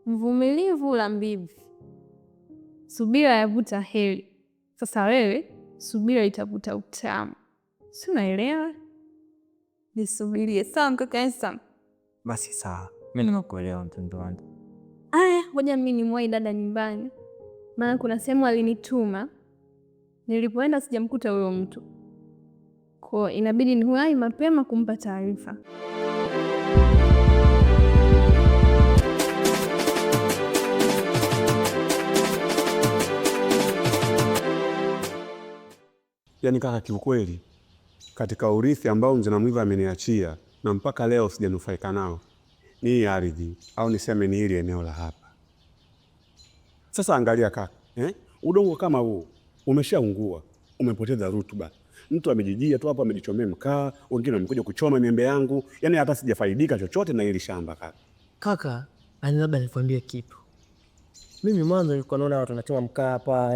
Mvumilivu la mbivu. Subira yavuta heri. Sasa wewe, subira itavuta utamu. Si unaelewa? Nisubirie. Sawa mkaka handsome. Basi sawa. Mimi nimekuelewa mtoto wangu. Aya, ngoja mimi nimwahi dada nyumbani. Maana kuna sehemu alinituma. Nilipoenda sijamkuta huyo mtu. Kwa inabidi niwahi mapema kumpa taarifa. Yaani kaka, kiukweli katika urithi ambao mzee Namwiva ameniachia na mpaka leo sijanufaika nao, ni hii ardhi au niseme ni hili eneo la hapa. Sasa angalia kaka, udongo kama huu umeshaungua, umepoteza rutuba. Mtu amejijia tu hapa amejichomea mkaa, wengine wamekuja kuchoma miembe yangu, yaani hata sijafaidika chochote na hili shamba kaka. Kaka, labda nikwambie kitu. Mimi mwanzo nilikuwa naona watu wanachoma mkaa hapa,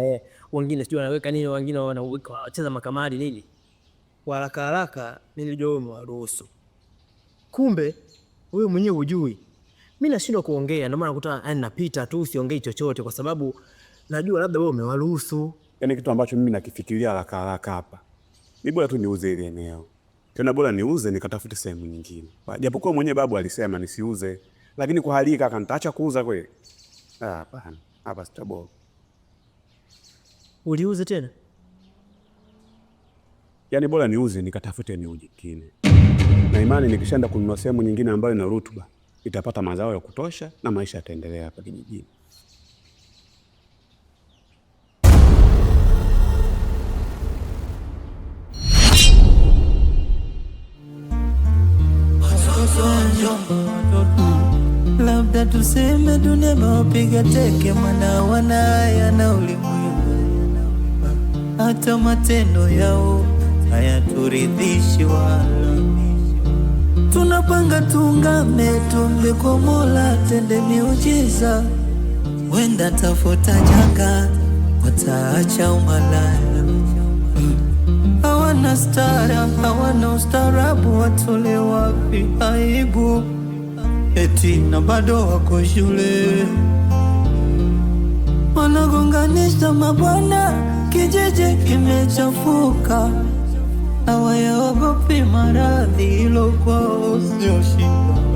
wengine sijui wanaweka nini, wengine wanacheza makamadi nini. Kwa haraka haraka nilijua wewe umewaruhusu. Kumbe wewe mwenyewe hujui. Mimi nashindwa kuongea, ndio maana nakuta napita tu siongei chochote kwa sababu najua labda wewe umewaruhusu. Yaani kitu ambacho mimi nakifikiria haraka haraka hapa, ni bora tu niuze ile eneo. Tena bora niuze nikatafute sehemu nyingine. Japokuwa mwenyewe babu alisema nisiuze, lakini kwa hali kaka nitaacha kuuza kweli? Hapana, hapa sitabo. Uliuze tena? Yaani bora niuze nikatafute eneo jingine. Na imani nikishaenda kununua sehemu nyingine ambayo ina rutuba, itapata mazao ya kutosha na maisha yataendelea hapa kijijini. Labda tuseme dunia mawapiga teke, mwana wanaya na ulimwengu. Hata matendo yao hayaturidhishi wala. Tunapanga tungame, tuombe kwa Mola tende miujiza. Wenda tafuta janga, wataacha umalaya. Hawana stara, hawana ustarabu, watole wapi aibu. Eti na bado wako shule. Wanagonganisha mabwana, kijiji kimechafuka. Hawayaogopi maradhi, hilo kwao sio shida.